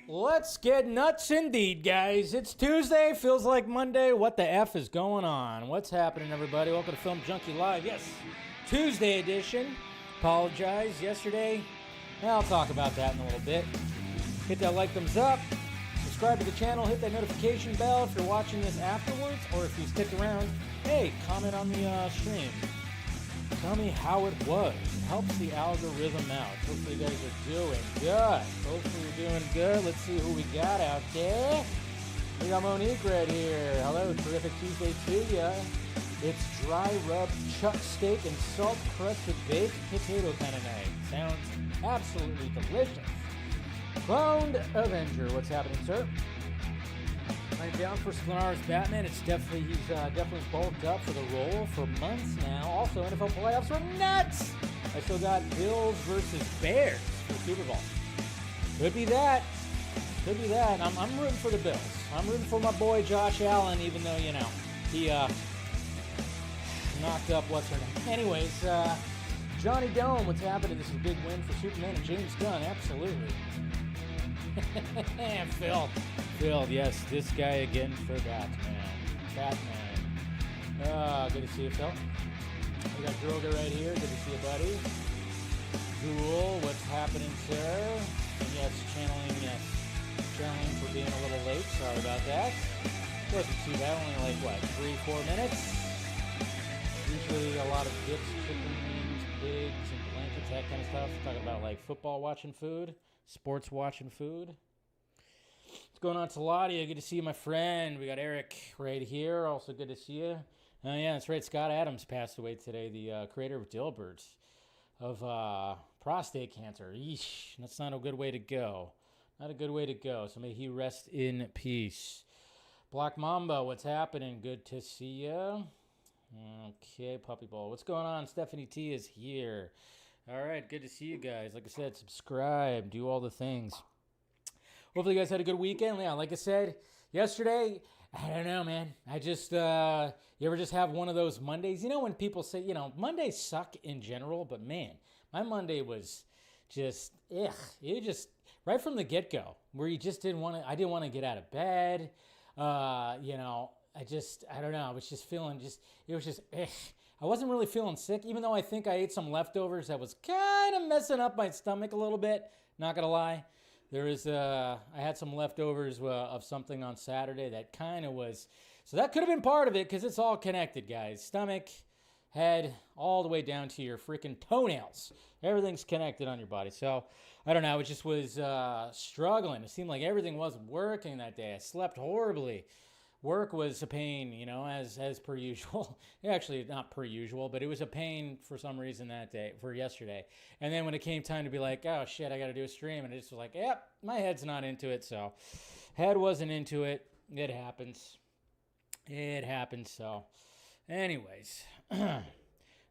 Let's get nuts indeed, guys. It's Tuesday, feels like Monday. What the F is going on? What's happening, everybody? Welcome to Film Junkee Live. Yes, Tuesday edition. Apologize yesterday. I'll talk about that in a little bit. Hit that like, thumbs up. Subscribe to the channel. Hit that notification bell if you're watching this afterwards, or if you stick around, hey, comment on the stream. Tell me how it was. It helps the algorithm out. Hopefully you guys are doing good. Hopefully you're doing good. Let's see who we got out there. We got Monique right here. Hello, terrific Tuesday to ya. It's dry rub chuck steak and salt crusted baked potato kind of night. Sounds absolutely delicious. Cloned Avenger, what's happening, sir? I'm down for Sklar's Batman. He's definitely bulked up for the role for months now. Also, NFL playoffs are nuts. I still got Bills versus Bears for the Super Bowl. Could be that. I'm rooting for the Bills. I'm rooting for my boy Josh Allen, even though he knocked up what's her name. Anyways, Johnny Dome, what's happening? This is a big win for Superman and James Gunn. Absolutely. Phil, yes, this guy again for Batman. Good to see you, Phil. We got Droga right here. Good to see you, buddy. Cool, what's happening, sir? And yes, channeling for being a little late. Sorry about that. Wasn't too bad, only like, 3-4 minutes? Usually a lot of dips, chicken wings, pigs, and blankets, that kind of stuff. Talking about like football watching food, sports watching food. What's going on, Taladia? Good to see you, my friend. We got Eric right here. Also good to see you. Oh, yeah, that's right. Scott Adams passed away today, the creator of Dilbert, of prostate cancer. Eesh, that's not a good way to go. Not a good way to go. So may he rest in peace. Black Mamba, what's happening? Good to see you. Okay, Puppy Ball. What's going on? Stephanie T is here. All right, good to see you guys. Like I said, subscribe, do all the things. Hopefully you guys had a good weekend. Yeah, like I said, yesterday, I don't know, man. I just, you ever just have one of those Mondays? You know when people say, Mondays suck in general, but man, my Monday was just, it just, right from the get-go, where you just I didn't want to get out of bed, I don't know, I was just feeling it was just, I wasn't really feeling sick, even though I think I ate some leftovers that was kind of messing up my stomach a little bit, not gonna lie. I had some leftovers of something on Saturday that kind of was, so that could have been part of it, because it's all connected, guys. Stomach, head, all the way down to your freaking toenails. Everything's connected on your body. So, I don't know, it just was struggling. It seemed like everything wasn't working that day. I slept horribly. Work was a pain, as per usual. Actually, not per usual, but it was a pain for some reason that day, for yesterday. And then when it came time to be like, oh shit, I got to do a stream, and it just was like, yep, my head's not into it. So, head wasn't into it. It happens. So, anyways,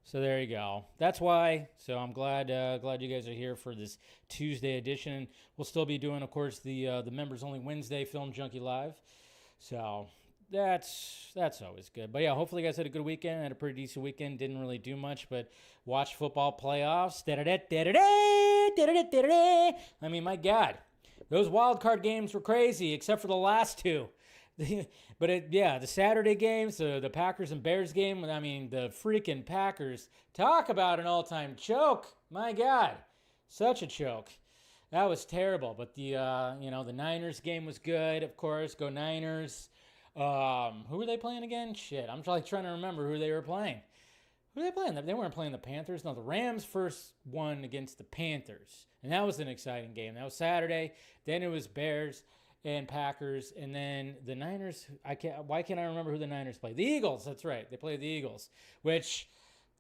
so there you go. That's why. So I'm glad you guys are here for this Tuesday edition. We'll still be doing, of course, the members only Wednesday Film Junkee Live. So that's always good. But yeah, hopefully you guys had a good weekend. Had a pretty decent weekend. Didn't really do much, but watch football playoffs. I mean, my God, those wild card games were crazy, except for the last two. But the Saturday games, the Packers and Bears game. I mean, the freaking Packers. Talk about an all-time choke. My God, such a choke. That was terrible, but the Niners game was good, of course. Go Niners. Who were they playing again? Shit, I'm trying to remember who they were playing. Who were they playing? They weren't playing the Panthers. No, the Rams first won against the Panthers, and that was an exciting game. That was Saturday. Then it was Bears and Packers, and then the Niners. Why can't I remember who the Niners played? The Eagles. That's right. They played the Eagles, which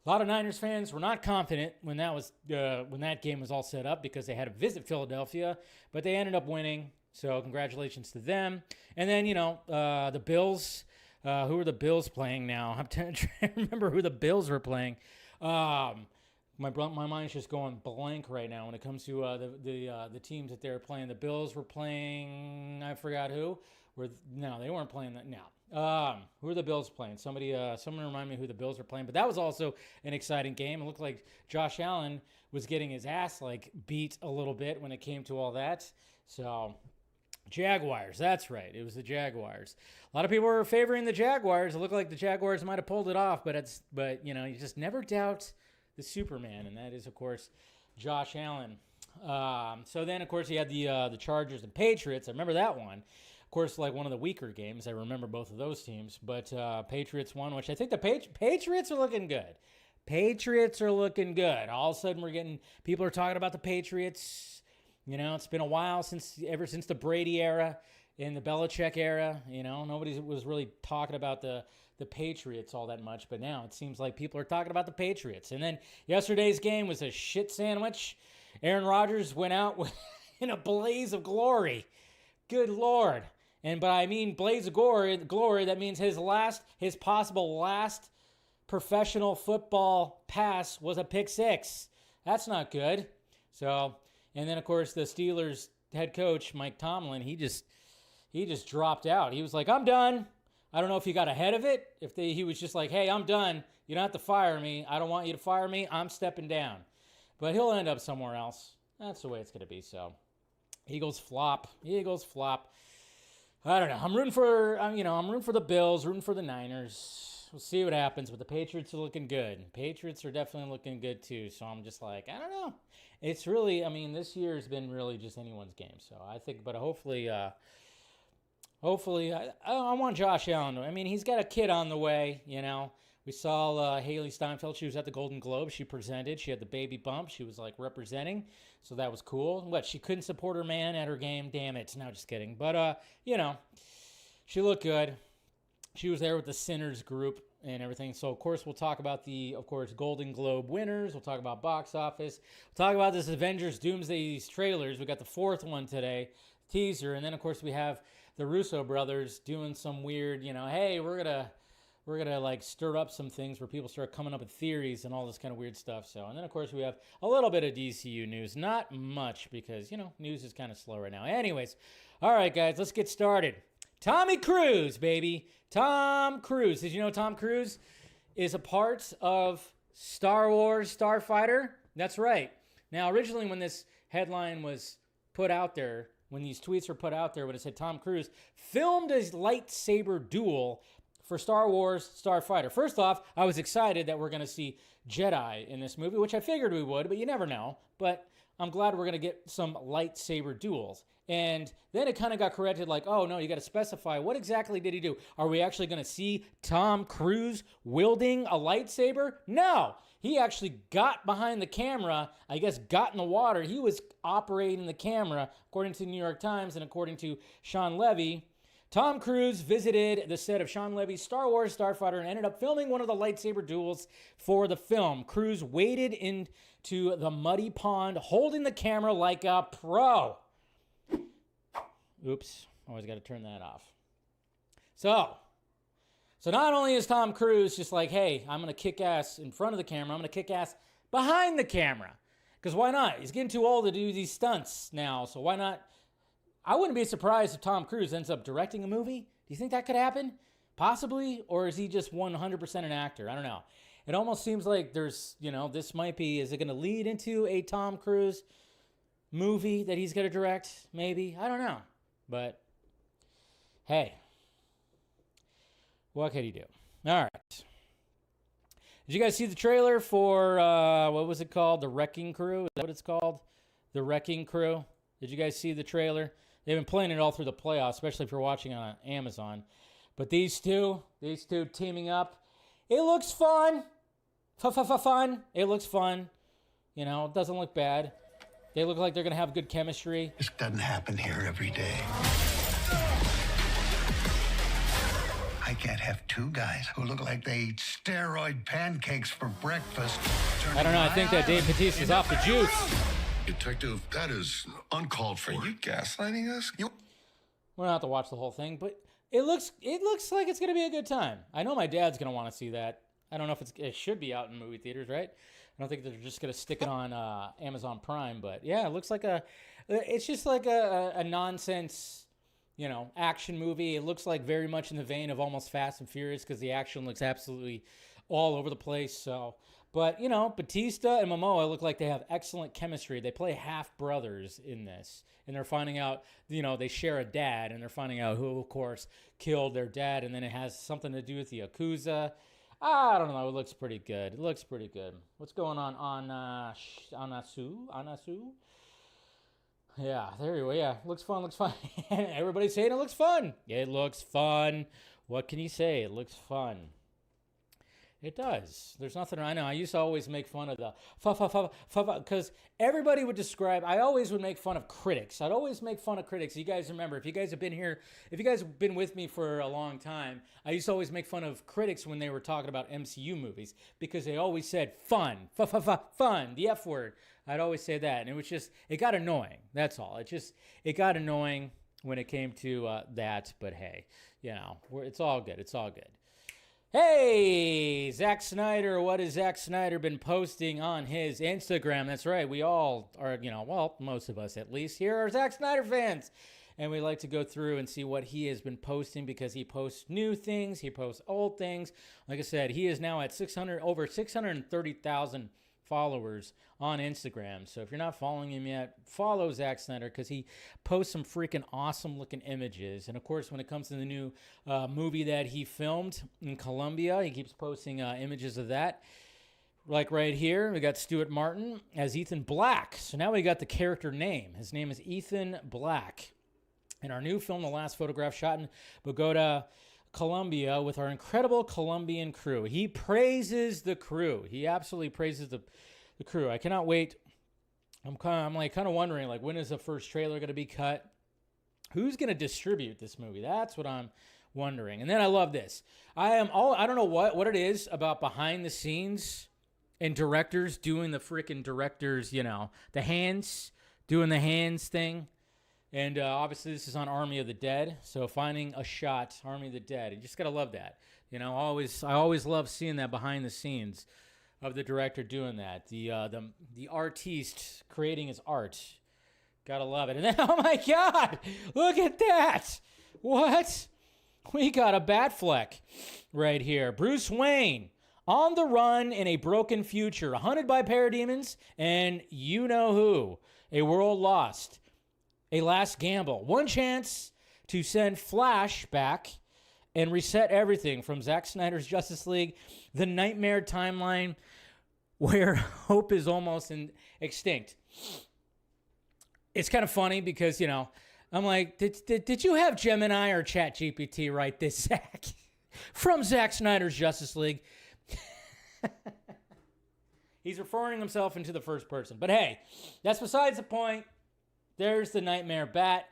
a lot of Niners fans were not confident when that game was all set up, because they had to visit Philadelphia, but they ended up winning. So congratulations to them. And then, the Bills. Who are the Bills playing now? I'm trying to remember who the Bills were playing. My mind's just going blank right now when it comes to the teams that they're playing. The Bills were playing, I forgot who. They weren't playing that. No, Who are the Bills playing? Someone remind me who the Bills are playing. But that was also an exciting game. It looked like Josh Allen was getting his ass beat a little bit when it came to all that. So Jaguars, that's right. It was the Jaguars. A lot of people were favoring the Jaguars. It looked like the Jaguars might have pulled it off, but you just never doubt the Superman, and that is, of course, Josh Allen. So then, of course, you had the Chargers and Patriots. I remember that one. Of course, one of the weaker games. I remember both of those teams. But Patriots won, which I think the Patriots are looking good. Patriots are looking good. All of a sudden, people are talking about the Patriots. It's been a while ever since the Brady era and the Belichick era. Nobody was really talking about the Patriots all that much. But now it seems like people are talking about the Patriots. And then yesterday's game was a shit sandwich. Aaron Rodgers went out in a blaze of glory. Good Lord. But I mean blaze of glory, that means his possible last professional football pass was a pick six. That's not good. So, and then of course the Steelers head coach, Mike Tomlin, he just dropped out. He was like, I'm done. I don't know if he got ahead of it. He was just like, hey, I'm done. You don't have to fire me. I don't want you to fire me. I'm stepping down. But he'll end up somewhere else. That's the way it's going to be. So, Eagles flop. I don't know. I'm rooting for the Bills, rooting for the Niners. We'll see what happens. But the Patriots are looking good. Patriots are definitely looking good too. So I'm just like, I don't know. It's really, this year has been really just anyone's game. So I think, but hopefully, I want Josh Allen. He's got a kid on the way. We saw Haley Steinfeld. She was at the Golden Globe. She presented. She had the baby bump. She was representing. So that was cool. She couldn't support her man at her game. Damn it. No, just kidding. But, she looked good. She was there with the Sinners group and everything. So, of course, we'll talk about Golden Globe winners. We'll talk about box office. We'll talk about this Avengers Doomsday trailers. We got the fourth one today, teaser. And then, of course, we have the Russo brothers doing some weird, hey, we're gonna stir up some things where people start coming up with theories and all this kind of weird stuff. So, and then of course we have a little bit of DCU news, not much because news is kind of slow right now. Anyways, all right, guys, let's get started. Tommy Cruise, baby, Tom Cruise. Did you know Tom Cruise is a part of Star Wars Starfighter? That's right. Now, originally when this headline was put out there, when these tweets were put out there, when it said Tom Cruise filmed his lightsaber duel for Star Wars Starfighter. First off, I was excited that we're going to see Jedi in this movie, which I figured we would, but you never know. But I'm glad we're going to get some lightsaber duels. And then it kind of got corrected oh, no, you got to specify what exactly did he do? Are we actually going to see Tom Cruise wielding a lightsaber? No. He actually got behind the camera, I guess got in the water. He was operating the camera, according to the New York Times and according to Sean Levy. Tom Cruise visited the set of Sean Levy's Star Wars Starfighter and ended up filming one of the lightsaber duels for the film. Cruise waded into the muddy pond, holding the camera like a pro. Oops, always got to turn that off. So not only is Tom Cruise just hey, I'm going to kick ass in front of the camera, I'm going to kick ass behind the camera. Because why not? He's getting too old to do these stunts now, so why not? I wouldn't be surprised if Tom Cruise ends up directing a movie. Do you think that could happen? Possibly. Or is he just 100% an actor? I don't know. It almost seems like there's, this might be, is it going to lead into a Tom Cruise movie that he's going to direct? Maybe. I don't know. But, hey. What could he do? All right. Did you guys see the trailer for, what was it called? The Wrecking Crew? Is that what it's called? The Wrecking Crew? Did you guys see the trailer? They've been playing it all through the playoffs, especially if you're watching on Amazon. But these two teaming up, it looks fun. Fun. It looks fun. It doesn't look bad. They look like they're going to have good chemistry. This doesn't happen here every day. I can't have two guys who look like they eat steroid pancakes for breakfast. I don't know. I think that Dave Bautista is off the juice. Detective, that is uncalled for. Are you gaslighting us? We don't have to watch the whole thing, but it looks like it's going to be a good time. I know my dad's going to want to see that. I don't know if it should be out in movie theaters, right? I don't think they're just going to stick it on Amazon Prime, but yeah, it looks like it's just like a nonsense, action movie. It looks like very much in the vein of almost Fast and Furious because the action looks absolutely all over the place. So, but, Batista and Momoa look like they have excellent chemistry. They play half brothers in this. And they're finding out, they share a dad. And they're finding out who, of course, killed their dad. And then it has something to do with the Yakuza. I don't know. It looks pretty good. What's going on Anasu? Yeah, there you go. Yeah, looks fun. Everybody's saying it looks fun. It looks fun. What can you say? It looks fun. It does. There's nothing, I know. I used to always make fun of the because everybody would describe, I always would make fun of critics. I'd always make fun of critics. You guys remember, if you guys have been here, if you guys have been with me for a long time, I used to always make fun of critics when they were talking about MCU movies because they always said fun, fun, the F word. I'd always say that. And it was just, it got annoying. That's all. It got annoying when it came to that. But hey, it's all good. It's all good. Hey, Zack Snyder, what has Zack Snyder been posting on his Instagram? That's right, we all are, most of us at least here are Zack Snyder fans. And we like to go through and see what he has been posting because he posts new things, he posts old things. Like I said, he is now at over 630,000 followers on Instagram. So if you're not following him yet, follow Zack Snyder because he posts some freaking awesome looking images. And of course, when it comes to the new movie that he filmed in Colombia, he keeps posting images of that. Like right here, we got Stuart Martin as Ethan Black. So now we got the character name. His name is Ethan Black. In our new film, The Last Photograph, shot in Bogota, Colombia, with our incredible Colombian crew. He praises the crew. He absolutely praises the crew. I cannot wait. I'm kind of wondering, when is the first trailer going to be cut? Who's going to distribute this movie? That's what I'm wondering. And then I love this. I don't know what it is about behind the scenes and directors doing the freaking directors, the hands, doing the hands thing. And obviously this is on Army of the Dead, so finding a shot, Army of the Dead. You just gotta love that. I always love seeing that behind the scenes of the director doing that. The artiste creating his art. Gotta love it. And then, oh my God, look at that! What? We got a Batfleck right here. Bruce Wayne on the run in a broken future, hunted by parademons, and you know who? A world lost. A last gamble. One chance to send Flash back and reset everything from Zack Snyder's Justice League, the nightmare timeline where hope is almost extinct. It's kind of funny because, I'm like, did you have Gemini or ChatGPT write this, Zack? From Zack Snyder's Justice League. He's referring himself into the first person. But hey, that's besides the point. There's the Nightmare Bat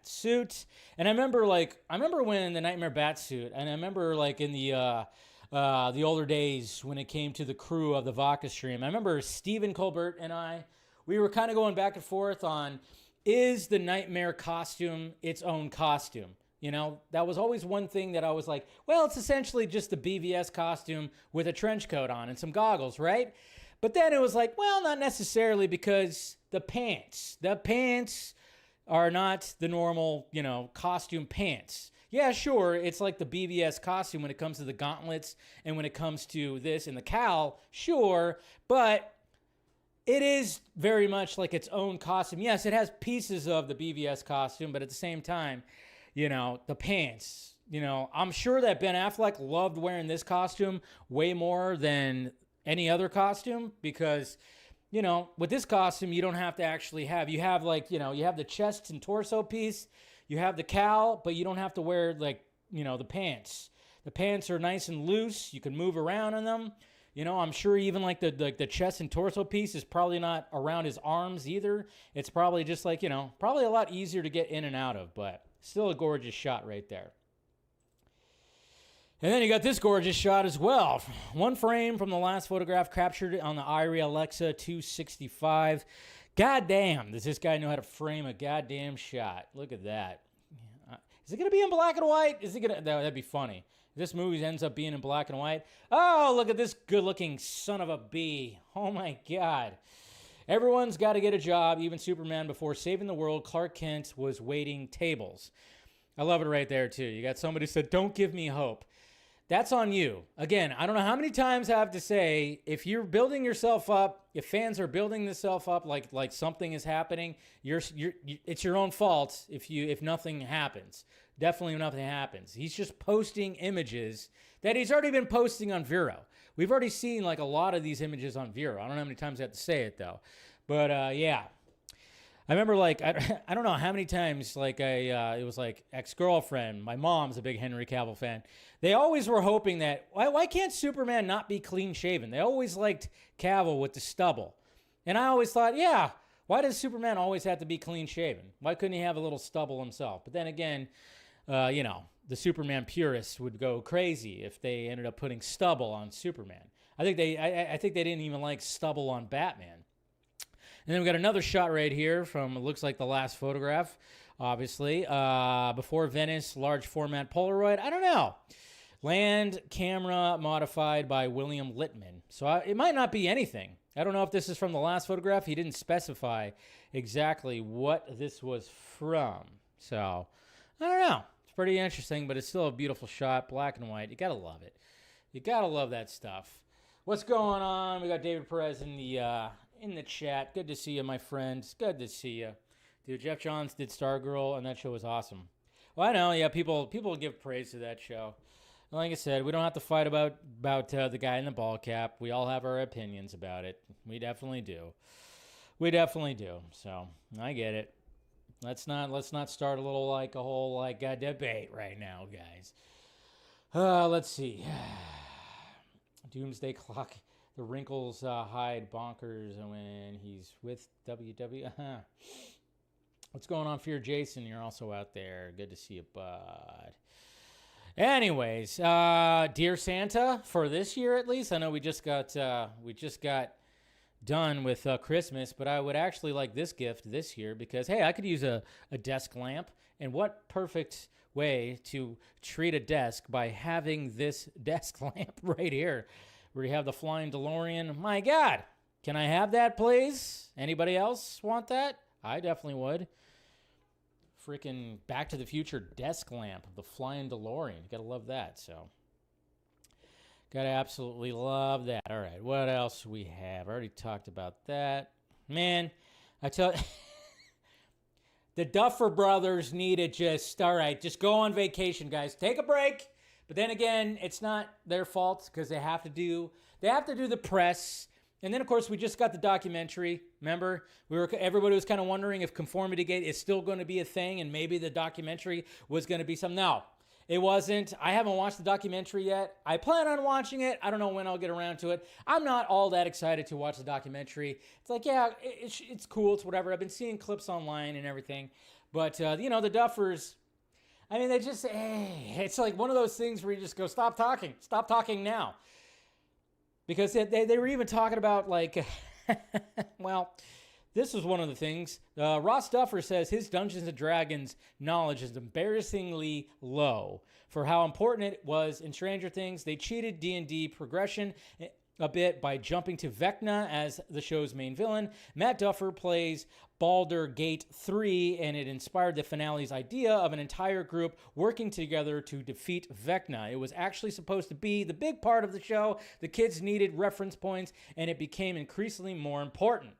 suit. And I remember when the Nightmare Bat suit, and I remember in the older days when it came to the crew of the Vodka Stream, I remember Stephen Colbert and we were kind of going back and forth on, is the Nightmare costume its own costume? That was always one thing that I was like, well, it's essentially just the BVS costume with a trench coat on and some goggles, right? But then it was like, well, not necessarily, because the pants are not the normal, costume pants. Yeah, sure, it's like the BVS costume when it comes to the gauntlets and when it comes to this and the cowl, sure, but it is very much like its own costume. Yes, it has pieces of the BVS costume, but at the same time, the pants, I'm sure that Ben Affleck loved wearing this costume way more than any other costume because, with this costume, you don't have to actually you have you have the chest and torso piece, you have the cowl, but you don't have to wear the pants. The pants are nice and loose. You can move around in them. I'm sure even the chest and torso piece is probably not around his arms either. It's probably just probably a lot easier to get in and out of, but still a gorgeous shot right there. And then you got this gorgeous shot as well. One frame from the last photograph captured on the Irie Alexa 265. Goddamn, does this guy know how to frame a goddamn shot? Look at that. Is it going to be in black and white? That'd be funny. If this movie ends up being in black and white. Oh, look at this good-looking son of a bee. Oh, my God. Everyone's got to get a job, even Superman. Before saving the world, Clark Kent was waiting tables. I love it right there, too. You got somebody who said, don't give me hope. That's on you. Again, I don't know how many times I have to say, if you're building yourself up, if fans are building themselves up like something is happening, it's your own fault if nothing happens. Definitely nothing happens. He's just posting images that he's already been posting on Vero. We've already seen like a lot of these images on Vero. I don't know how many times I have to say it though. But yeah. I remember like, I don't know how many times like it was like ex-girlfriend. My mom's a big Henry Cavill fan. They always were hoping that, why can't Superman not be clean shaven? They always liked Cavill with the stubble. And I always thought, yeah, why does Superman always have to be clean shaven? Why couldn't he have a little stubble himself? But then again, the Superman purists would go crazy if they ended up putting stubble on Superman. I think they didn't even like stubble on Batman. And then we got another shot right here from, it looks like the last photograph, obviously. Before Venice, large format Polaroid. I don't know. Land camera modified by William Littman. So it might not be anything. I don't know if this is from the last photograph. He didn't specify exactly what this was from. So I don't know. It's pretty interesting, but it's still a beautiful shot, black and white. You got to love it. You got to love that stuff. What's going on? We got David Perez in the chat. Good to see you, my friends. Good to see you. Dude, Jeff Johns did Stargirl, and that show was awesome. Well, I know, yeah, people give praise to that show. Like I said, we don't have to fight about the guy in the ball cap. We all have our opinions about it. We definitely do. We definitely do. So, I get it. Let's not start a little like a whole like debate right now, guys. Let's see. Doomsday Clock. The wrinkles hide bonkers when he's with WW. What's going on, Fear Jason? You're also out there. Good to see you, bud. Anyways, Dear Santa, for this year at least, I know we just got done with Christmas, but I would actually like this gift this year because, hey, I could use a desk lamp, and what perfect way to treat a desk by having this desk lamp right here. We have the flying DeLorean. My God, can I have that, please? Anybody else want that? I definitely would. Freaking Back to the Future desk lamp, the flying DeLorean. You gotta love that. So, gotta absolutely love that. All right, what else we have? I already talked about that. Man, I tell you, the Duffer Brothers need to just go on vacation, guys. Take a break. But then again, it's not their fault because they have to do the press. And then, of course, we just got the documentary. Remember, everybody was kind of wondering if Conformity Gate is still going to be a thing and maybe the documentary was going to be something. No, it wasn't. I haven't watched the documentary yet. I plan on watching it. I don't know when I'll get around to it. I'm not all that excited to watch the documentary. It's like, yeah, it's cool. It's whatever. I've been seeing clips online and everything. But, the Duffers... I mean, they just, it's like one of those things where you just go, stop talking now. Because they were even talking about like, well, this was one of the things. Ross Duffer says his Dungeons & Dragons knowledge is embarrassingly low for how important it was in Stranger Things. They cheated D&D progression a bit by jumping to Vecna as the show's main villain. Matt Duffer plays Baldur Gate 3, and it inspired the finale's idea of an entire group working together to defeat Vecna. It was actually supposed to be the big part of the show. The kids needed reference points, and it became increasingly more important.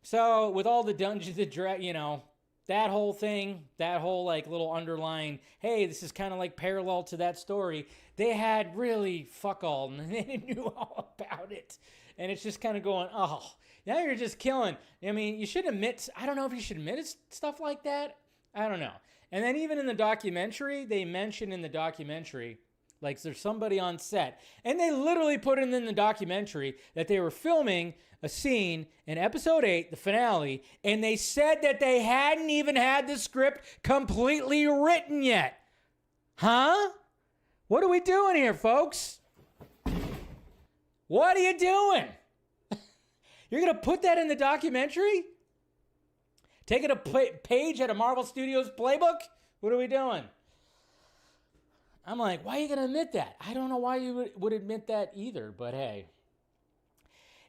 So with all the Dungeons & Dragons, that whole thing, that whole like little underlying, hey, this is kind of like parallel to that story, they had really fuck all, and they knew all about it. And it's just kind of going, oh, now you're just killing. I mean, you should admit, I don't know if you should admit stuff like that. I don't know. And then even in the documentary, they mention in the documentary, like there's somebody on set, and they literally put it in the documentary that they were filming a scene in episode 8, the finale, and they said that they hadn't even had the script completely written yet. Huh? What are we doing here, folks? What are you doing? You're going to put that in the documentary? Taking a page out of Marvel Studios' playbook? What are we doing? I'm like, why are you going to admit that? I don't know why you would admit that either, but hey.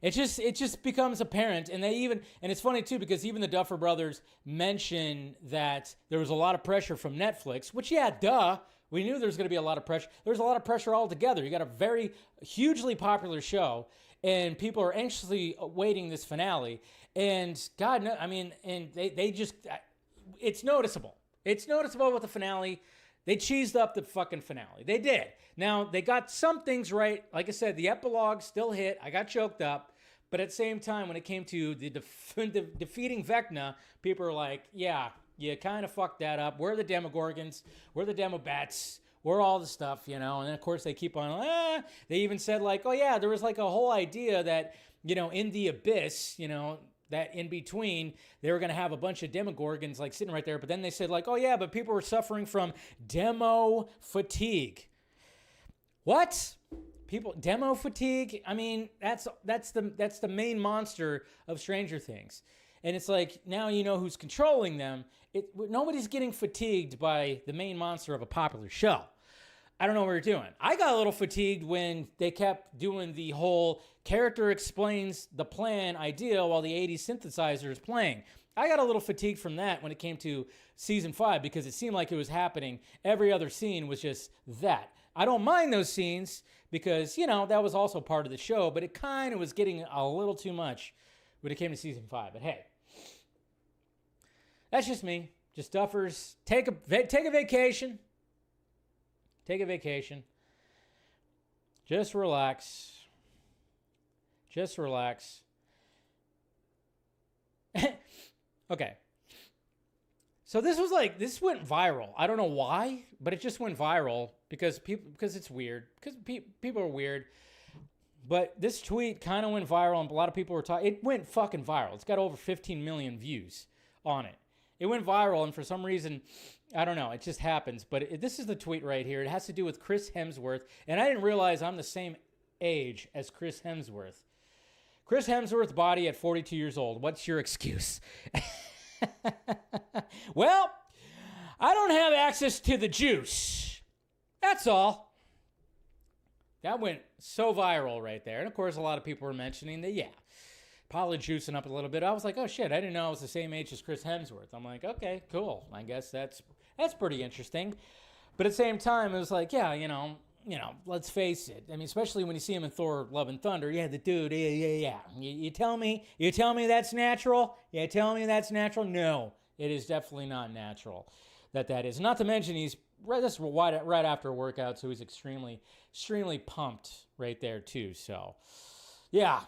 It just becomes apparent, and it's funny too because even the Duffer Brothers mention that there was a lot of pressure from Netflix, which duh, we knew there was going to be a lot of pressure. There's a lot of pressure altogether. You got a very hugely popular show, and people are anxiously awaiting this finale. And God, no, I mean, and they just, it's noticeable. It's noticeable with the finale. They cheesed up the fucking finale. They did. Now, they got some things right. Like I said, the epilogue still hit. I got choked up. But at the same time, when it came to the defeating Vecna, people are like, yeah, you kind of fucked that up. We're the Demogorgons. We're the Demobats. We're all the stuff, you know. And then, of course, they keep on, They even said, like, oh, yeah, there was like a whole idea that, you know, in the abyss, you know, that in between, they were going to have a bunch of Demogorgons like sitting right there. But then they said like, oh yeah, but people were suffering from demo fatigue. What? Demo fatigue? I mean, that's the main monster of Stranger Things. And it's like, now you know who's controlling them. Nobody's getting fatigued by the main monster of a popular show. I don't know what you're doing. I got a little fatigued when they kept doing the whole character explains the plan idea while the 80s synthesizer is playing. I got a little fatigued from that when it came to season 5 because it seemed like it was happening. Every other scene was just that. I don't mind those scenes because, you know, that was also part of the show, but it kind of was getting a little too much when it came to season 5. But hey, that's just me. Just Duffers. Take a vacation. Take a vacation. Just relax. Just relax. Okay. So this went viral. I don't know why, but it just went viral because it's weird. Because people are weird. But this tweet kind of went viral and a lot of people were talking. It went fucking viral. It's got over 15 million views on it. It went viral and for some reason, I don't know, it just happens. But this is the tweet right here. It has to do with Chris Hemsworth. And I didn't realize I'm the same age as Chris Hemsworth. Chris Hemsworth's body at 42 years old. What's your excuse? Well, I don't have access to the juice. That's all. That went so viral right there. And of course, a lot of people were mentioning that, yeah, probably juicing up a little bit. I was like, oh shit, I didn't know I was the same age as Chris Hemsworth. I'm like, okay, cool. I guess that's pretty interesting. But at the same time, it was like, yeah, you know, let's face it. I mean, especially when you see him in Thor: Love and Thunder. Yeah, the dude, yeah. You tell me that's natural? Yeah, tell me that's natural? No, it is definitely not natural that is. Not to mention he's right after a workout, so he's extremely, extremely pumped right there too. So, yeah,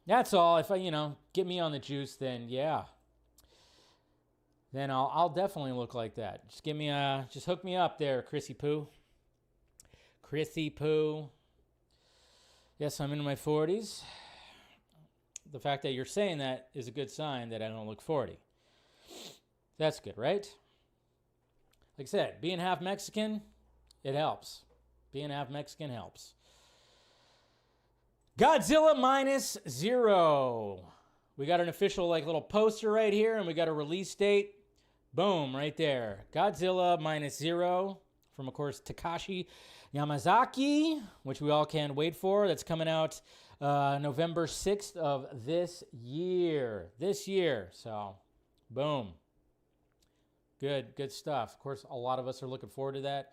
that's all. If get me on the juice, then yeah. Then I'll definitely look like that. Just hook me up there, Chrissy Poo. Chrissy Poo. Yes, I'm in my 40s. The fact that you're saying that is a good sign that I don't look 40. That's good, right? Like I said, being half Mexican, it helps. Being half Mexican helps. Godzilla -0. We got an official little poster right here, and we got a release date. Boom, right there. Godzilla -0 from, of course, Takashi Yamazaki, which we all can't wait for. That's coming out November 6th of this year. So, boom. Good stuff. Of course, a lot of us are looking forward to that.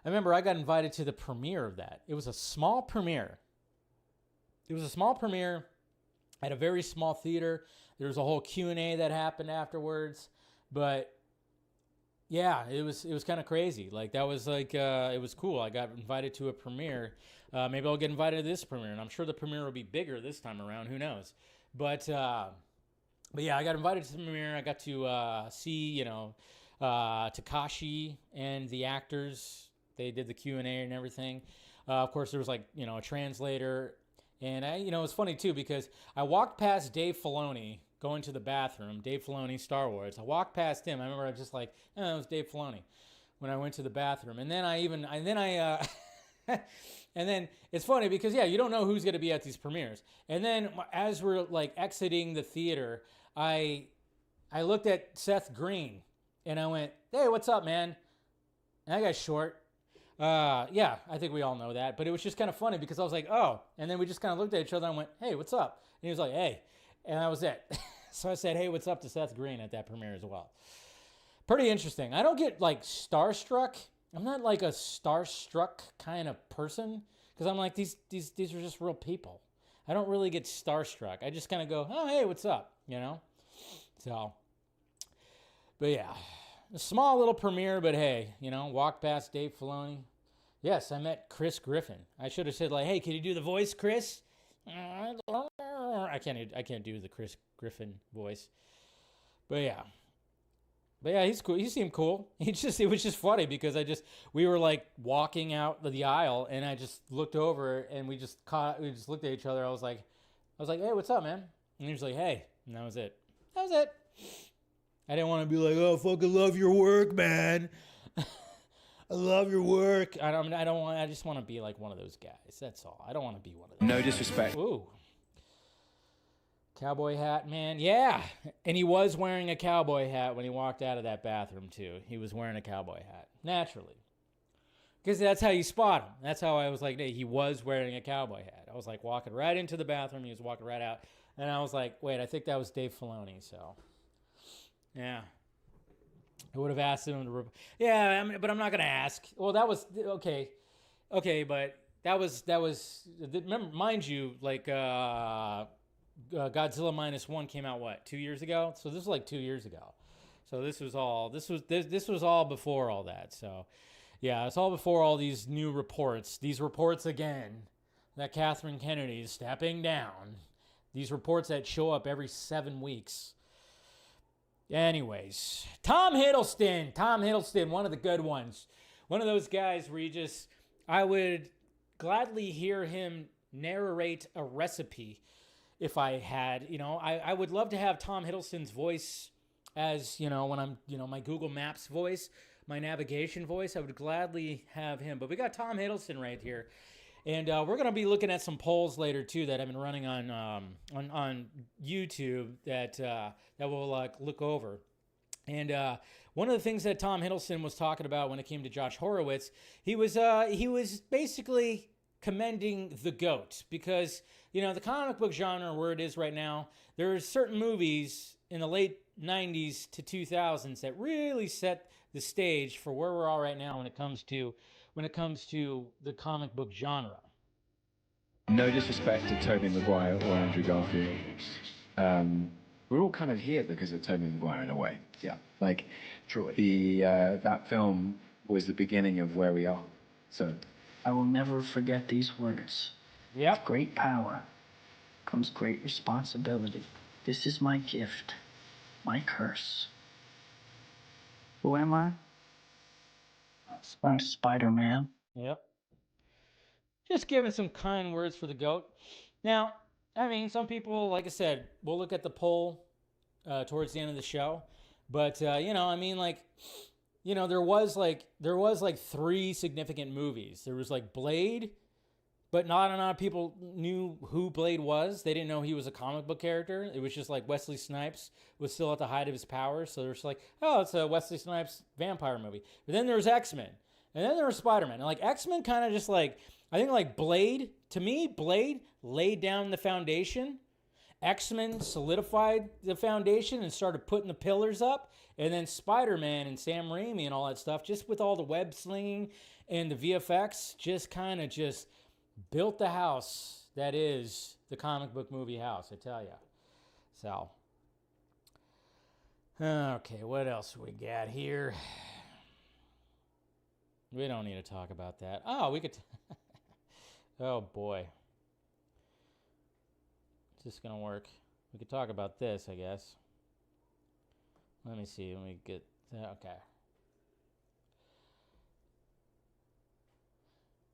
I remember I got invited to the premiere of that. It was a small premiere. At a very small theater. There was a whole Q&A that happened afterwards. But yeah, it was kind of crazy. That was it was cool. I got invited to a premiere. Maybe I'll get invited to this premiere, and I'm sure the premiere will be bigger this time around. Who knows? But yeah, I got invited to the premiere. I got to see Takashi and the actors. They did the Q&A and everything. Of course, there was a translator, and it was funny too because I walked past Dave Filoni going to the bathroom. Dave Filoni, Star Wars. I walked past him. I remember I was just like, oh, it was Dave Filoni when I went to the bathroom. And then and then it's funny because, yeah, you don't know who's going to be at these premieres. And then as we're exiting the theater, I looked at Seth Green and I went, hey, what's up, man? And that guy's short. Yeah, I think we all know that. But it was just kind of funny because I was like, oh. And then we just kind of looked at each other and went, hey, what's up? And he was like, hey. And that was it. So I said, hey, what's up to Seth Green at that premiere as well. Pretty interesting. I don't get like starstruck. I'm not like a starstruck kind of person because I'm like, these are just real people. I don't really get starstruck. I just kind of go, oh, hey, what's up? You know? So, but yeah, a small little premiere, but hey, you know, walk past Dave Filoni. Yes, I met Chris Griffin. I should have said like, hey, can you do the voice, Chris? I can't do the Chris Griffin voice. But yeah, he's cool. He seemed cool. It was just funny because we were like walking out the aisle and I just looked over and we just looked at each other. I was like, hey, what's up, man? And he was like, hey, and that was it. That was it. I didn't want to be like, oh, fucking love your work, man. I love your work. I just want to be like one of those guys. That's all. I don't want to be one of those. No disrespect. Ooh. Cowboy hat, man. Yeah. And he was wearing a cowboy hat when he walked out of that bathroom, too. He was wearing a cowboy hat. Naturally. Because that's how you spot him. That's how I was like, hey, he was wearing a cowboy hat. I was like walking right into the bathroom. He was walking right out. And I was like, wait, I think that was Dave Filoni. So, yeah. I would have asked him to... but I'm not going to ask. Well, that was... Okay, but that was... Remember, mind you, like... Godzilla -1 came out 2 years ago? So this was like 2 years ago. So this was all before all that. So yeah, it's all before all these new reports. These reports again that Catherine Kennedy is stepping down. These reports that show up every 7 weeks. Anyways, Tom Hiddleston, one of the good ones. One of those guys where I would gladly hear him narrate a recipe. If I had, I would love to have Tom Hiddleston's voice as, when I'm, my Google Maps voice, my navigation voice. I would gladly have him. But we got Tom Hiddleston right here. And we're going to be looking at some polls later, too, that I've been running on YouTube that we'll look over. And one of the things that Tom Hiddleston was talking about when it came to Josh Horowitz, he was basically commending the GOAT because... the comic book genre where it is right now, there are certain movies in the late 90s to 2000s that really set the stage for where we're all right now when it comes to the comic book genre. No disrespect to Tobey Maguire or Andrew Garfield. We're all kind of here because of Tobey Maguire in a way. Yeah. Like, truly. That film was the beginning of where we are. So, I will never forget these words. Yep. With great power comes great responsibility. This is my gift, my curse. Who am I? I'm Spider-Man. Yep. Just giving some kind words for the GOAT. Now, some people, like I said, we'll look at the poll towards the end of the show. But, there was 3 significant movies. There was Blade, but not enough people knew who Blade was. They didn't know he was a comic book character. It was just like Wesley Snipes was still at the height of his powers. So they're just like, oh, it's a Wesley Snipes vampire movie. But then there was X-Men. And then there was Spider-Man. And X-Men kind of just I think Blade, to me, Blade laid down the foundation. X-Men solidified the foundation and started putting the pillars up. And then Spider-Man and Sam Raimi and all that stuff, just with all the web slinging and the VFX, just kind of built the house that is the comic book movie house, I tell you. So, okay, what else we got here? We don't need to talk about that. Oh, we could... oh, boy. Is this going to work? We could talk about this, I guess. Let me see. Let me get... okay.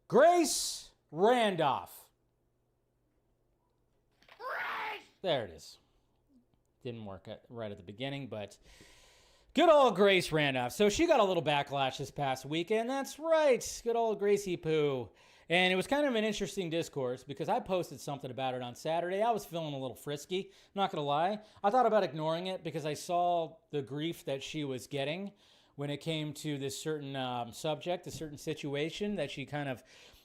Grace Randolph. There it is. Didn't work right at the beginning, but good old Grace Randolph. So she got a little backlash this past weekend. That's right. Good old Gracie Poo. And it was kind of an interesting discourse because I posted something about it on Saturday. I was feeling a little frisky, not going to lie. I thought about ignoring it because I saw the grief that she was getting when it came to this certain subject, a certain situation that she kind of,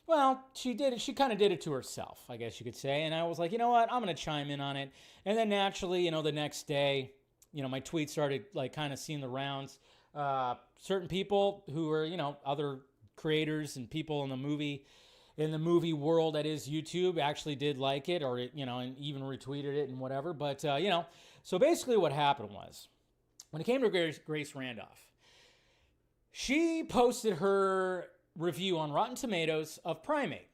well, she kind of did it to herself, I guess you could say. And I was like, you know what, I'm going to chime in on it. And then naturally, the next day, my tweets started like kind of seeing the rounds. Certain people who were, other creators and people in the movie world that is YouTube actually did like it, or and even retweeted it and whatever. But so basically what happened was, when it came to Grace Randolph, she posted her review on Rotten Tomatoes of Primate,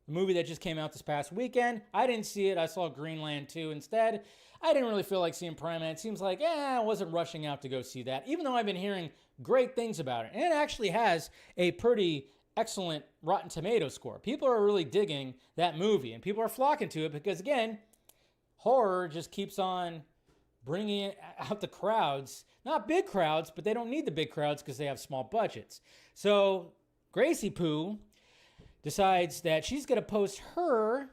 the movie that just came out this past weekend. I didn't see it. I saw Greenland 2 instead. I didn't really feel like seeing Primate. It seems like, I wasn't rushing out to go see that, even though I've been hearing great things about it. And it actually has a pretty excellent Rotten Tomatoes score. People are really digging that movie, and people are flocking to it because, again, horror just keeps on bringing out the crowds. Not big crowds, but they don't need the big crowds because they have small budgets. So Gracie Poo decides that she's going to post her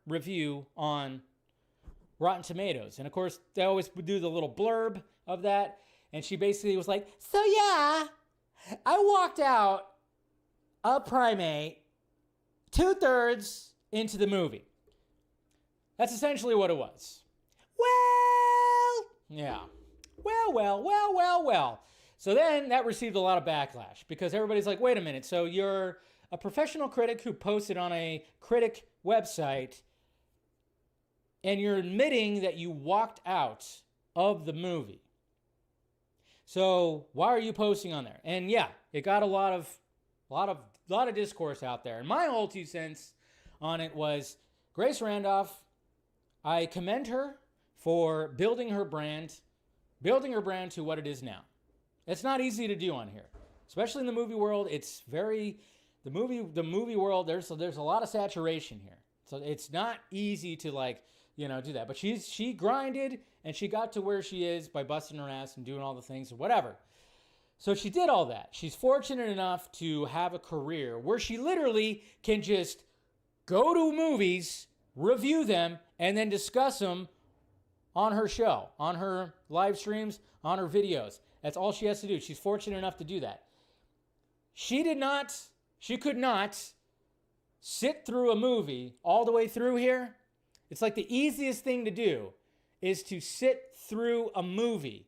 review on Rotten Tomatoes. And of course, they always would do the little blurb of that. And she basically was like, so yeah, I walked out a Primate 2/3 into the movie. That's essentially what it was. Well, yeah. Well. So then that received a lot of backlash because everybody's like, wait a minute. So you're a professional critic who posted on a critic website and you're admitting that you walked out of the movie. So why are you posting on there? And yeah, it got a lot of discourse out there. And my whole 2 cents on it was, Grace Randolph, I commend her for building her brand to what it is now. It's not easy to do on here, especially in the movie world. It's the movie world. There's a lot of saturation here, so it's not easy to do that. But she grinded and she got to where she is by busting her ass and doing all the things or whatever. So she did all that. She's fortunate enough to have a career where she literally can just go to movies, review them, and then discuss them on her show, on her live streams, on her videos. That's all she has to do. She's fortunate enough to do that. She could not sit through a movie all the way through here. It's like the easiest thing to do is to sit through a movie.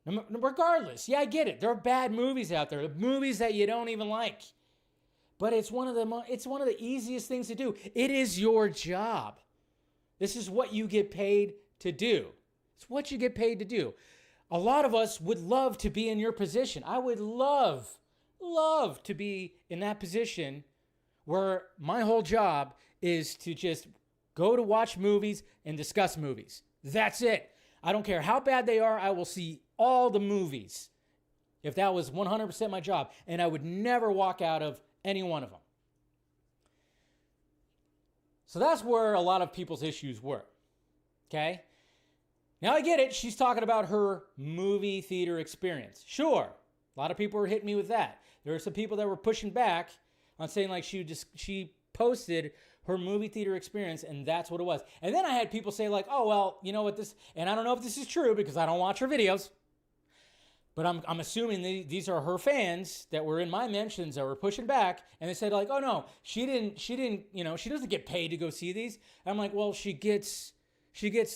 Regardless, yeah, I get it. There are bad movies out there, movies that you don't even like. But it's one of the easiest things to do. It is your job. This is what you get paid to do. It's what you get paid to do. A lot of us would love to be in your position. I would love to be in that position where my whole job is to just go to watch movies and discuss movies. That's it. I don't care how bad they are. I will see all the movies if that was 100% my job. And I would never walk out of any one of them. So that's where a lot of people's issues were. Okay? Now I get it. She's talking about her movie theater experience. Sure. A lot of people were hitting me with that. There were some people that were pushing back on saying like she posted her movie theater experience and that's what it was. And then I had people say like, oh, well, you know what this, and I don't know if this is true because I don't watch her videos, but I'm assuming these are her fans that were in my mentions that were pushing back, and they said like, oh no, she didn't, she doesn't get paid to go see these. And I'm like, well, she gets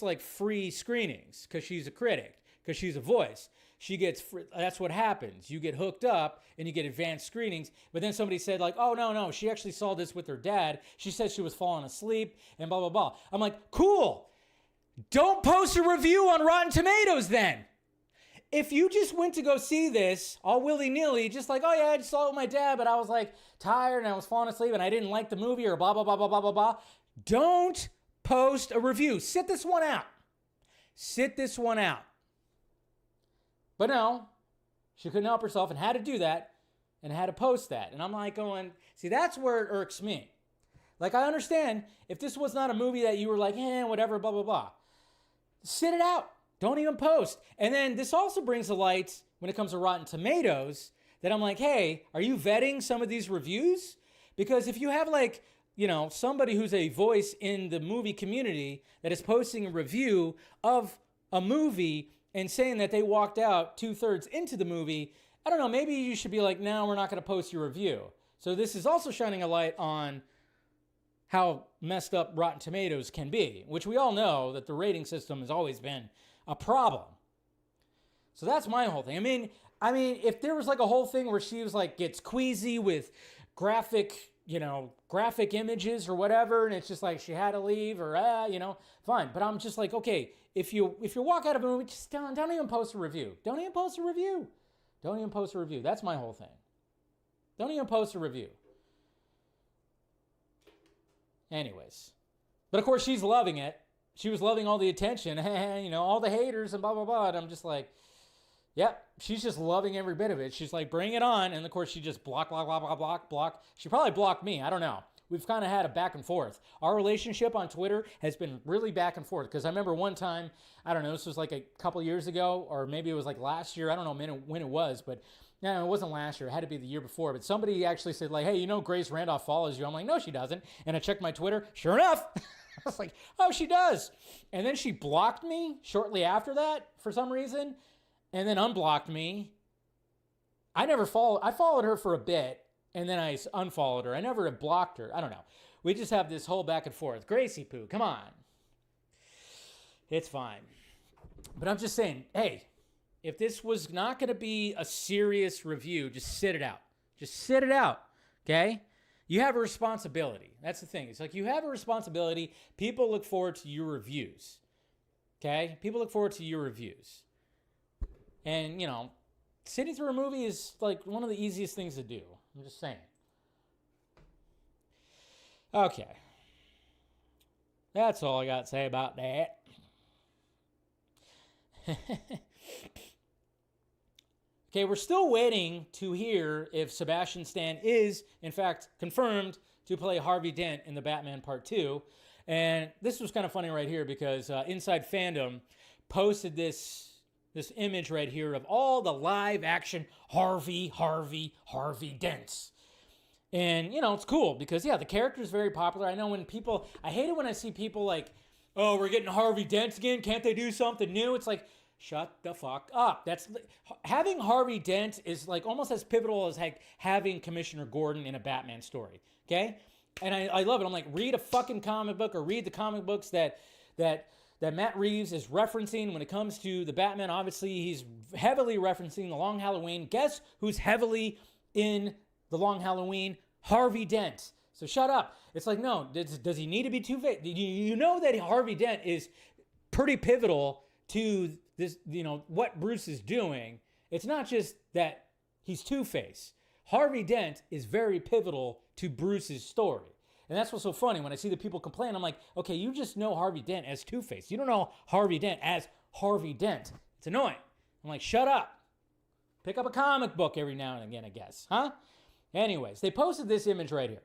like free screenings because she's a critic, because she's a voice. She gets free, that's what happens. You get hooked up and you get advanced screenings. But then somebody said like, oh no, she actually saw this with her dad. She said she was falling asleep and blah, blah, blah. I'm like, cool. Don't post a review on Rotten Tomatoes then. If you just went to go see this all willy-nilly, just like, oh yeah, I just saw it with my dad, but I was like tired and I was falling asleep and I didn't like the movie or blah, blah, blah, blah, blah, blah, blah. Don't post a review. Sit this one out. But no, she couldn't help herself and had to do that and had to post that. And I'm like going, see, that's where it irks me. Like, I understand if this was not a movie that you were like, whatever, blah, blah, blah. Sit it out. Don't even post. And then this also brings to light, when it comes to Rotten Tomatoes, that I'm like, hey, are you vetting some of these reviews? Because if you have like, somebody who's a voice in the movie community that is posting a review of a movie and saying that they walked out 2/3 into the movie, I don't know, maybe you should be like, no, we're not going to post your review. So this is also shining a light on how messed up Rotten Tomatoes can be, which we all know that the rating system has always been a problem. So that's my whole thing. I mean, if there was like a whole thing where she was like, gets queasy with graphic images or whatever, and it's just like she had to leave or, fine. But I'm just like, okay, if you walk out of a movie, just don't even post a review. Don't even post a review. Don't even post a review. That's my whole thing. Don't even post a review. Anyways. But of course, she's loving it. She was loving all the attention, all the haters and blah, blah, blah. And I'm just like, yep, she's just loving every bit of it. She's like, bring it on. And of course, she just block. She probably blocked me. I don't know. We've kind of had a back and forth. Our relationship on Twitter has been really back and forth. Because I remember one time, I don't know, this was like a couple years ago, or maybe it was like last year. I don't know when it was, but no, it wasn't last year. It had to be the year before. But somebody actually said like, hey, Grace Randolph follows you. I'm like, no, she doesn't. And I checked my Twitter. Sure enough. I was like, oh, she does. And then she blocked me shortly after that for some reason. And then unblocked me. I followed her for a bit, and then I unfollowed her. I never blocked her. I don't know. We just have this whole back and forth. Gracie Poo, come on. It's fine. But I'm just saying, hey, if this was not going to be a serious review, just sit it out. Just sit it out, okay? You have a responsibility. That's the thing. It's like you have a responsibility. People look forward to your reviews, okay? People look forward to your reviews. And, sitting through a movie is like one of the easiest things to do. I'm just saying. Okay. That's all I got to say about that. Okay, we're still waiting to hear if Sebastian Stan is, in fact, confirmed to play Harvey Dent in the Batman Part 2. And this was kind of funny right here because Inside Fandom posted this image right here of all the live action Harvey Dents. And, it's cool because, the character is very popular. I know I hate it when I see people like, oh, we're getting Harvey Dent again. Can't they do something new? It's like, shut the fuck up. Having Harvey Dent is like almost as pivotal as like having Commissioner Gordon in a Batman story. Okay. And I love it. I'm like, read a fucking comic book or read the comic books that Matt Reeves is referencing when it comes to the Batman. Obviously, he's heavily referencing The Long Halloween. Guess who's heavily in The Long Halloween? Harvey Dent. So shut up. It's like, no, does he need to be Two-Face? You know that Harvey Dent is pretty pivotal to this, what Bruce is doing. It's not just that he's Two-Face. Harvey Dent is very pivotal to Bruce's story. And that's what's so funny. When I see the people complain, I'm like, okay, you just know Harvey Dent as Two-Face. You don't know Harvey Dent as Harvey Dent. It's annoying. I'm like, shut up. Pick up a comic book every now and again, I guess. Huh? Anyways, they posted this image right here.